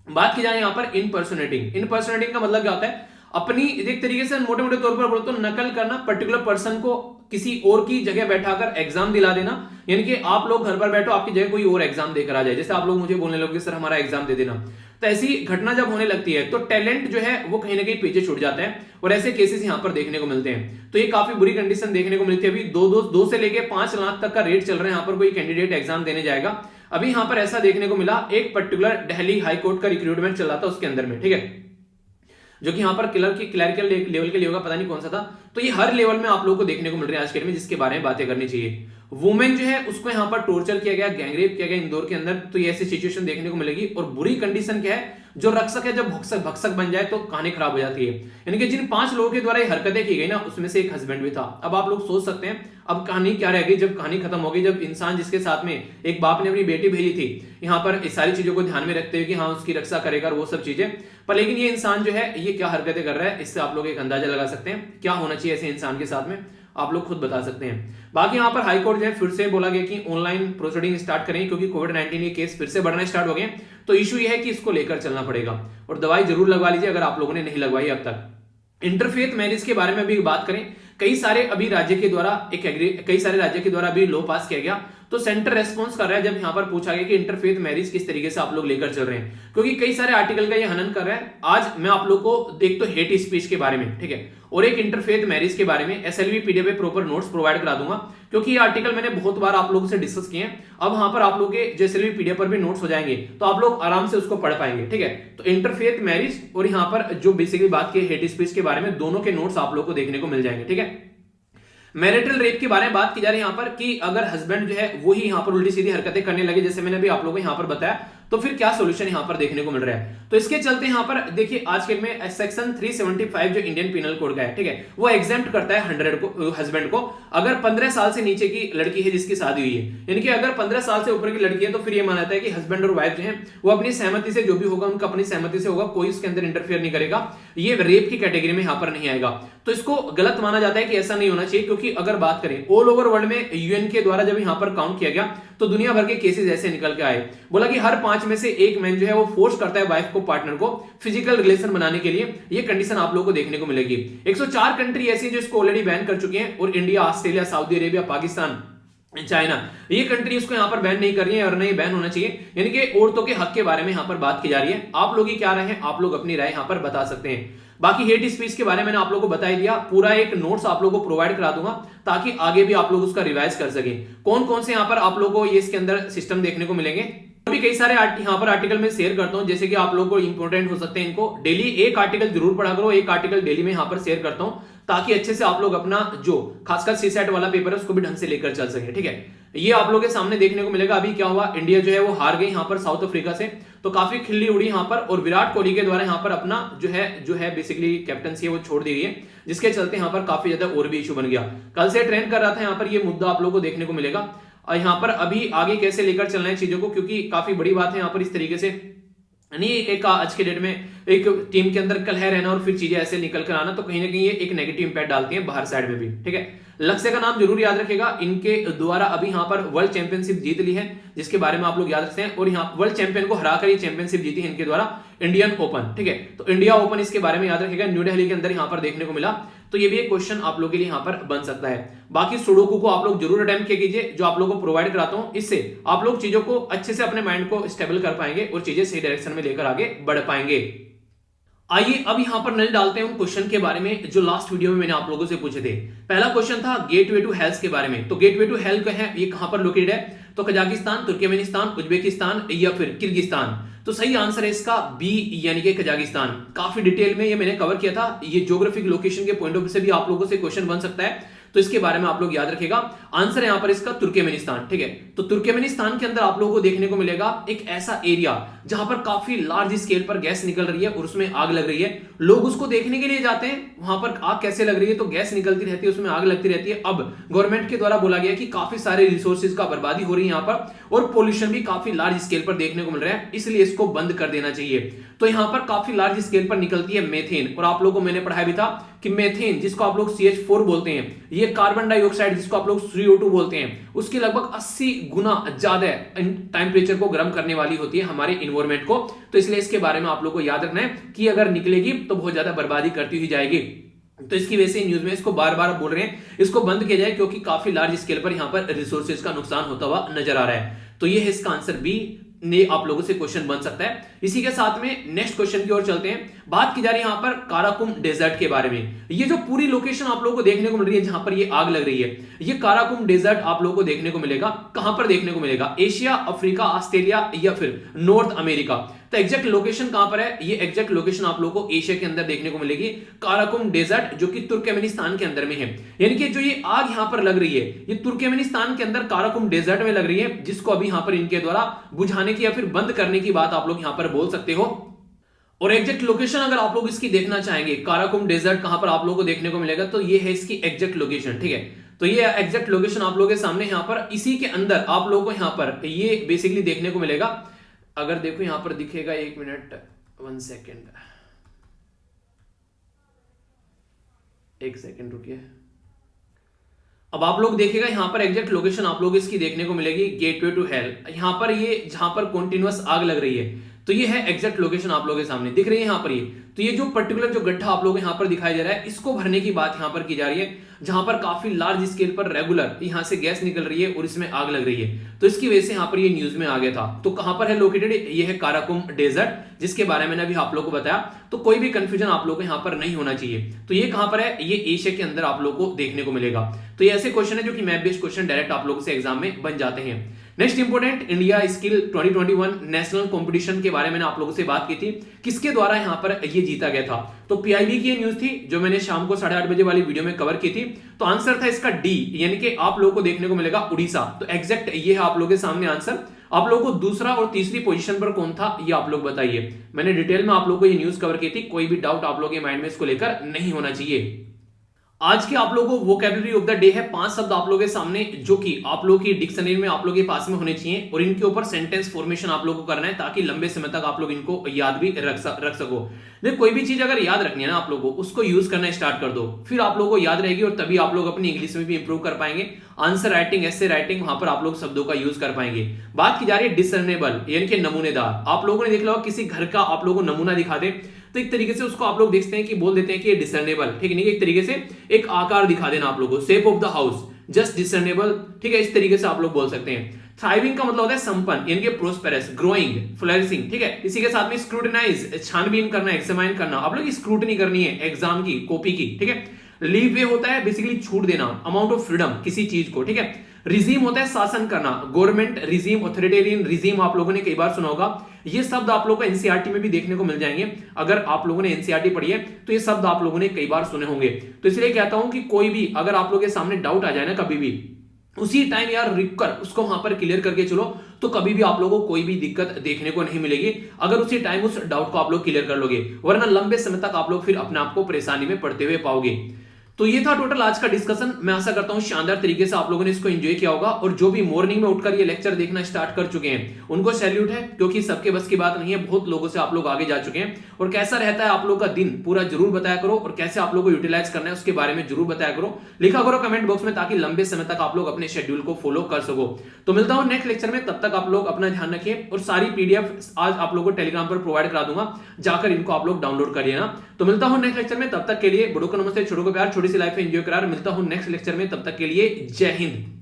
बात की जाए यहाँ पर इनपर्सोनेटिंग का मतलब क्या होता है, अपनी एक तरीके से मोटे मोटे तौर पर बोलो तो नकल करना, पर्टिकुलर पर्सन को किसी और की जगह बैठाकर एग्जाम दिला देना। यानी कि आप लोग घर पर बैठो, आपकी जगह कोई और एग्जाम देकर आ जाए। जैसे आप लोग मुझे बोलने लगे सर हमारा एग्जाम दे देना, तो ऐसी घटना जब होने लगती है तो टैलेंट जो है वो कहीं ना कहीं पीछे छूट जाता है और ऐसे केसेस यहां पर देखने को मिलते हैं। तो ये काफी बुरी कंडीशन देखने को मिलती है। अभी दो से लेके 5 लाख तक का रेट चल रहा है यहाँ पर कोई कैंडिडेट एग्जाम देने जाएगा। अभी यहां पर ऐसा देखने को मिला, एक पर्टिकुलर दिल्ली हाई कोर्ट का रिक्रूटमेंट चल रहा था उसके अंदर में, ठीक है, जो कि यहाँ पर क्लरिकल लेवल के लिए होगा, पता नहीं कौन सा था। तो ये हर लेवल में आप लोगों को देखने को मिल रहे हैं आज के डेट में, जिसके बारे में बातें करनी चाहिए। वुमेन जो है उसको यहाँ पर टॉर्चर किया गया, गैंगरेप किया गया इंदौर के अंदर। तो ये ऐसी सिचुएशन देखने को मिलेगी। और बुरी कंडीशन क्या है, जो रक्षक है जब भक्षक बन जाए तो कहानी खराब हो जाती है। यानी कि जिन 5 लोगों के द्वारा ये हरकतें की गई ना, उसमें से एक हस्बैंड भी था। अब आप लोग सोच सकते हैं अब कहानी क्या रहेगी जब कहानी खत्म हो गई, जब इंसान जिसके साथ में एक बाप ने अपनी बेटी भेजी थी यहाँ पर इस सारी चीजों को ध्यान में रखते हुए कि हाँ उसकी रक्षा करेगा और वो सब चीजें, पर लेकिन ये इंसान जो है ये क्या हरकतें कर रहा है, इससे आप लोग एक अंदाजा लगा सकते हैं क्या होना चाहिए ऐसे इंसान के साथ में, आप लोग खुद बता सकते हैं। बाकी यहाँ पर हाईकोर्ट जो है फिर से बोला गया कि ऑनलाइन प्रोसीडिंग स्टार्ट करें, क्योंकि कोविड-19 के केस फिर से बढ़ना स्टार्ट हो गए। तो इशू ये है कि इसको लेकर चलना पड़ेगा और दवाई जरूर लगवा लीजिए अगर आप लोगों ने नहीं लगवाई अब तक। इंटरफेथ मैरिज के बारे में भी बात करें, कई सारे राज्य के द्वारा अभी लॉ पास किया गया। तो सेंटर रेस्पॉन्स कर रहा है जब यहां पर पूछा गया कि इंटरफेथ मैरिज किस तरीके से आप लोग लेकर चल रहे हैं, क्योंकि कई सारे आर्टिकल का ये हनन कर रहा है। आज मैं आप लोग को एक तो हेट स्पीच के बारे में, ठीक है, और एक इंटरफेथ मैरिज के बारे में एसएलवी पीडीएफ पे प्रॉपर नोट्स प्रोवाइड करा दूंगा, क्योंकि ये आर्टिकल मैंने बहुत बार आप लोगों से डिस्कस किए हैं। अब वहां पर आप लोग के जो एसएलवी पीडीएफ पर भी नोट्स हो जाएंगे तो आप लोग आराम से उसको पढ़ पाएंगे, ठीक है। तो इंटरफेथ मैरिज और यहाँ पर जो बेसिकली बात की हेट स्पीच के बारे में, दोनों के नोट्स आप लोग को देखने को मिल जाएंगे, ठीक है। मैरिटल रेप के बारे में बात की जा रही है यहाँ पर कि अगर हस्बैंड जो है वही यहाँ पर उल्टी सीधी हरकतें करने लगे, जैसे मैंने अभी आप लोगों को यहाँ पर बताया, तो फिर क्या सॉल्यूशन यहाँ पर देखने को मिल रहा है। तो इसके चलते यहाँ पर देखिए आज के में सेक्शन 375 जो इंडियन पिनल कोड का है, ठीक है, वो एग्जेम्प्ट करता है 100 को हस्बैंड को, अगर 15 साल से नीचे की लड़की है जिसकी शादी हुई है। यानी कि अगर 15 साल से ऊपर की लड़की है तो फिर ये माना जाता है कि हस्बैंड और वाइफ जो है वो अपनी सहमति से, जो भी होगा उनका अपनी सहमति से होगा, कोई उसके अंदर इंटरफेयर नहीं करेगा, ये रेप की कैटेगरी में यहाँ पर नहीं आएगा। तो इसको गलत माना जाता है कि ऐसा नहीं होना चाहिए, क्योंकि अगर बात करें ऑल ओवर वर्ल्ड में यूएन के द्वारा जब यहाँ पर काउंट किया गया तो दुनिया भर के केसेस ऐसे निकल के आए। बोला कि हर 5 में से एक मैन जो है वो फोर्स करता है वाइफ को, पार्टनर को फिजिकल रिलेशन बनाने के लिए। ये कंडीशन आप लोगों को देखने को मिलेगी। 104 कंट्री ऐसी जो इसको ऑलरेडी बैन कर चुके हैं, और India, Australia, Saudi Arabia, Pakistan, China, ये कंट्री उसको यहाँ पर बैन नहीं कर रही है और नहीं बैन होना चाहिए। यानी कि औरतों के हक के बारे में यहाँ पर बात की जा रही है। आप लोग की क्या राय है, आप लोग अपनी राय यहाँ पर बता सकते हैं। बाकी हेट स्पीच के बारे में मैंने आप लोगों को बता दिया, पूरा एक नोट्स आप लोगों को प्रोवाइड करा दूंगा ताकि आगे भी आप लोग उसका रिवाइज कर सकें। कौन कौन से यहाँ पर आप लोगों को ये इसके अंदर सिस्टम देखने को मिलेंगे, अभी कई सारे यहाँ पर आर्टिकल में शेयर करता हूं, जैसे कि आप लोगों को इंपॉर्टेंट हो सकते हैं। इनको डेली एक आर्टिकल जरूर पढ़ा करो, एक आर्टिकल डेली में यहाँ पर शेयर करता हूं, ताकि अच्छे से आप लोग अपना जो खासकर सीसेट वाला पेपर है उसको भी ढंग से लेकर चल सके, ठीक है। ये आप लोगों के सामने देखने को मिलेगा। अभी क्या हुआ, इंडिया जो है वो हार गई यहाँ पर साउथ अफ्रीका से, तो काफी खिल्ली उड़ी यहाँ पर, और विराट कोहली के द्वारा यहाँ पर अपना जो है बेसिकली कैप्टनसी है वो छोड़ दी गई है, जिसके चलते यहाँ पर काफी ज्यादा और भी इशू बन गया। कल से ट्रेंड कर रहा था यहाँ पर, ये मुद्दा आप लोगों को देखने को मिलेगा। और यहाँ पर अभी आगे कैसे लेकर चलना है चीजों को, क्योंकि काफी बड़ी बात है यहाँ पर इस तरीके से नहीं, एक आज के डेट में एक टीम के अंदर कलह रहना और फिर चीजें ऐसे निकल कर आना, तो कहीं ना कहीं ये एक नेगेटिव इंपैक्ट डालती है बाहर साइड में भी, ठीक है। लक्ष्य का नाम जरूर याद रखेगा, इनके द्वारा अभी यहाँ पर वर्ल्ड चैंपियनशिप जीत ली है, जिसके बारे में आप लोग याद रखते हैं। और यहाँ वर्ल्ड चैंपियन को हराकर ये चैंपियनशिप जीती है इनके द्वारा, इंडियन ओपन, ठीक है। तो इंडिया ओपन इसके बारे में याद रखेगा, न्यू दिल्ली के अंदर यहाँ पर देखने को मिला। तो ये भी एक क्वेश्चन आप लोगों के लिए यहाँ पर बन सकता है। बाकी सुडोकू को आप लोग जरूर अटेम्प्ट कीजिए, जो आप लोगों को प्रोवाइड कराता हूं, इससे आप लोग चीजों को अच्छे से अपने माइंड को स्टेबल कर पाएंगे और चीजें सही डायरेक्शन में लेकर आगे बढ़ पाएंगे। आइए अब यहां पर नजर डालते हैं उन क्वेश्चन के बारे में जो लास्ट वीडियो में मैंने आप लोगों से पूछे थे। पहला क्वेश्चन था गेटवे टू हेल्थ के बारे में। तो गेटवे टू हेल्थ है ये कहां पर लोकेटेड है, तो कजाकिस्तान, तुर्कमेनिस्तान, उज्बेकिस्तान या फिर किर्गिस्तान। तो सही आंसर है इसका बी, यानी कि कजाकिस्तान। काफी डिटेल में ये मैंने कवर किया था, ये ज्योग्राफिक लोकेशन के पॉइंट ऑफ व्यू से भी आप लोगों से क्वेश्चन बन सकता है, तो इसके बारे में आप लोग याद रखेगा। आंसर है यहां पर इसका तुर्कमेनिस्तान, ठीक है। तो तुर्कमेनिस्तान के अंदर आप लोगों को देखने को मिलेगा एक ऐसा एरिया जहां पर काफी लार्ज स्केल पर गैस निकल रही है और उसमें आग लग रही है। लोग उसको देखने के लिए जाते हैं, वहां पर आग कैसे लग रही है, तो गैस निकलती रहती है, उसमें आग लगती रहती है। अब गवर्नमेंट के द्वारा बोला गया कि काफी सारे रिसोर्सेज का बर्बादी हो रही है यहाँ पर, और पोल्यूशन भी काफी लार्ज स्केल पर देखने को मिल रहा है, इसलिए इसको बंद कर देना चाहिए। तो यहाँ पर काफी लार्ज स्केल पर निकलती है मेथेन, और आप लोगों को मैंने पढ़ाया भी था कि मेथेन जिसको आप लोग CH4 बोलते हैं, ये कार्बन डाइऑक्साइड जिसको आप लोग CO2 बोलते हैं, उसकी लगभग 80 गुना ज्यादा टेम्परेचर को गर्म करने वाली होती है हमारे इन्वायरमेंट को। तो इसलिए इसके बारे में आप लोग को याद रखना है कि अगर निकलेगी तो बहुत ज्यादा बर्बादी करती हुई जाएगी। तो इसकी वजह से न्यूज में इसको बार बार बोल रहे हैं इसको बंद किया जाए, क्योंकि काफी लार्ज स्केल पर यहाँ पर रिसोर्सेज का नुकसान होता हुआ नजर आ रहा है। तो ये है इसका आंसर बी, ने आप लोगों से क्वेश्चन बन सकता है। इसी के साथ में नेक्स्ट क्वेश्चन की ओर चलते हैं। बात की जा रही है यहां पर काराकुम डेजर्ट के बारे में। ये जो पूरी लोकेशन आप लोगों को देखने को मिल रही है जहां पर ये आग लग रही है, ये काराकुम डेजर्ट आप लोगों को देखने को मिलेगा। कहां पर देखने को मिलेगा? एशिया, अफ्रीका, ऑस्ट्रेलिया या फिर नॉर्थ अमेरिका। तो एग्जैक्ट लोकेशन कहां पर है? ये एग्जैक्ट लोकेशन आप लोगों को एशिया के अंदर देखने को मिलेगी, काराकुम डेजर्ट, जो कि तुर्कमेनिस्तान के अंदर में है। यानी कि जो ये आग यहां पर लग रही है, ये तुर्कमेनिस्तान के अंदर काराकुम डेजर्ट में लग रही है, जिसको अभी यहां पर इनके द्वारा बुझाने की या फिर बंद करने की बात आप लोग यहां पर बोल सकते हो। और एग्जैक्ट लोकेशन अगर आप लोग इसकी देखना चाहेंगे, काराकुम डेजर्ट कहां पर आप लोगों को देखने को मिलेगा, तो ये है इसकी एग्जैक्ट लोकेशन। ठीक है, तो ये एग्जैक्ट लोकेशन आप लोगों के सामने यहां पर, इसी के अंदर आप लोगों को यहां पर ये बेसिकली देखने को मिलेगा। अगर देखो यहां पर दिखेगा, 1 मिनट 1 सेकेंड, 1 सेकेंड रुकिए। अब आप लोग देखेगा यहां पर एग्जैक्ट लोकेशन आप लोग इसकी देखने को मिलेगी, गेटवे टू हेल। यहां पर ये जहां पर कॉन्टिन्यूअस आग लग रही है, तो ये है एग्जैक्ट लोकेशन आप लोगों के सामने दिख रही है यहां पर ये। तो ये जो पर्टिकुलर जो गड्ढा आप लोग यहां पर दिखाई दे रहा है, इसको भरने की बात यहां पर की जा रही है, जहां पर काफी लार्ज स्केल पर रेगुलर यहां से गैस निकल रही है और इसमें आग लग रही है। तो इसकी वजह से यहां पर ये न्यूज में आ गया था। तो कहां पर है लोकेटेड? ये है काराकुम डेजर्ट, जिसके बारे में अभी आप लोग को बताया। तो कोई भी कंफ्यूजन आप लोग को यहां पर नहीं होना चाहिए। तो ये कहां पर है? ये एशिया के अंदर आप लोग को देखने को मिलेगा। तो ये ऐसे क्वेश्चन है जो कि मैप बेस्ड क्वेश्चन डायरेक्ट आप लोगों से एग्जाम में बन जाते हैं। Next important, India skill 2021 national competition के बारे में आप लोगों से बात की थी, किसके द्वारा यहां पर ये जीता गया था। तो पीआईबी की ये न्यूज थी जो मैंने शाम को 8:30 बजे वाली वीडियो में कवर की थी। तो आंसर था इसका डी, यानी कि आप लोगों को देखने को मिलेगा उड़ीसा। तो एग्जैक्ट ये है आप लोगों के सामने आंसर। आप लोगों को दूसरा और तीसरी पोजीशन पर कौन था ये आप लोग बताइए। मैंने डिटेल में आप लोगों को ये न्यूज कवर की थी, कोई भी डाउट आप लोगों के माइंड में इसको लेकर नहीं होना चाहिए। आज के आप लोगों को वोकैबुलरी ऑफ द डे है 5 शब्द आप लोगों के सामने, जो कि आप लोगों की डिक्शनरी में आप लोगों के पास में होने चाहिए, और इनके ऊपर सेंटेंस फॉर्मेशन आप लोगों को करना है, ताकि लंबे समय तक आप लोग इनको याद भी रख सको। देखो, कोई भी चीज अगर याद रखनी है ना आप लोगों को, उसको यूज करना स्टार्ट कर दो, फिर आप लोगों को याद रहेगी, और तभी आप लोग अपनी इंग्लिश में भी इंप्रूव कर पाएंगे। आंसर राइटिंग, एसे राइटिंग, वहां पर आप लोग शब्दों का यूज कर पाएंगे। बात की जा रही है डिसर्नेबल, यानी कि नमूनेदार। आप लोगों ने देख लो, किसी घर का आप लोगों को नमूना दिखा दे, तो एक तरीके से उसको आप लोग देखते हैं कि बोल देते हैं कि ये डिसर्नेबल, ठीक नहीं, एक तरीके से एक आकार दिखा देना आप लोगों को, shape of the house just discernible, ठीक है, इस तरीके से आप लोग बोल सकते हैं। थ्राइविंग का मतलब होता है संपन्न, यानी कि प्रोस्पेरस, ग्रोइंग, फ्लरिशिंग, ठीक है। इसी के साथ में स्क्रूटिनाइज, छानबीन करना, एक्सामाइन करना, आप लोग स्क्रूटनी करनी है एग्जाम की, कॉपी की, ठीक है। लीव वे होता है बेसिकली छूट देना, अमाउंट ऑफ फ्रीडम किसी चीज को, ठीक है। रिजीम होता है शासन करना, गवर्नमेंट रिजीम, ऑथोरिटेरियन रिजीम आप लोगों ने कई बार सुना होगा। ये शब्द आप लोगों को एनसीईआरटी में भी देखने को मिल जाएंगे। अगर आप लोगों ने एनसीईआरटी पढ़ी है तो ये शब्द आप लोगों ने कई बार सुने होंगे। तो इसलिए कहता हूं कि कोई भी अगर आप लोगों के सामने डाउट आ जाए ना कभी भी, उसी टाइम यार रुक कर उसको वहां पर क्लियर करके चलो, तो कभी भी आप लोगों को कोई भी दिक्कत देखने को नहीं मिलेगी, अगर उसी टाइम उस डाउट को आप लोग क्लियर कर लोगे, वरना लंबे समय तक आप लोग फिर अपने आप को परेशानी में पड़ते हुए पाओगे। तो ये था टोटल आज का डिस्कशन। मैं आशा करता हूं शानदार तरीके से आप लोगों ने इसको एंजॉय किया होगा, और जो भी मॉर्निंग में उठकर ये लेक्चर देखना स्टार्ट कर चुके हैं उनको सैल्यूट है, क्योंकि सबके बस की बात नहीं है, बहुत लोगों से आप लोग आगे जा चुके हैं। और कैसा रहता है आप लोग का दिन पूरा जरूर बताया करो, और कैसे आप लोग को यूटिलाइज करना है उसके बारे में जरूर बताया करो, लिखा करो कमेंट बॉक्स में, ताकि लंबे समय तक आप लोग अपने शेड्यूल को फॉलो कर सको। तो मिलता हूं नेक्स्ट लेक्चर में, तब तक आप लोग अपना ध्यान रखिए, और सारी पीडीएफ आज आप लोगों को टेलीग्राम पर प्रोवाइड करा दूंगा, जाकर इनको आप लोग डाउनलोड कर लेना। तो मिलता हूं नेक्स्ट लेक्चर में, तब तक के लिए बड़ों को नमस्ते, छोटों को प्यार, छोटी सी लाइफ एंजॉय करा। मिलता हूं नेक्स्ट लेक्चर में, तब तक के लिए जय हिंद।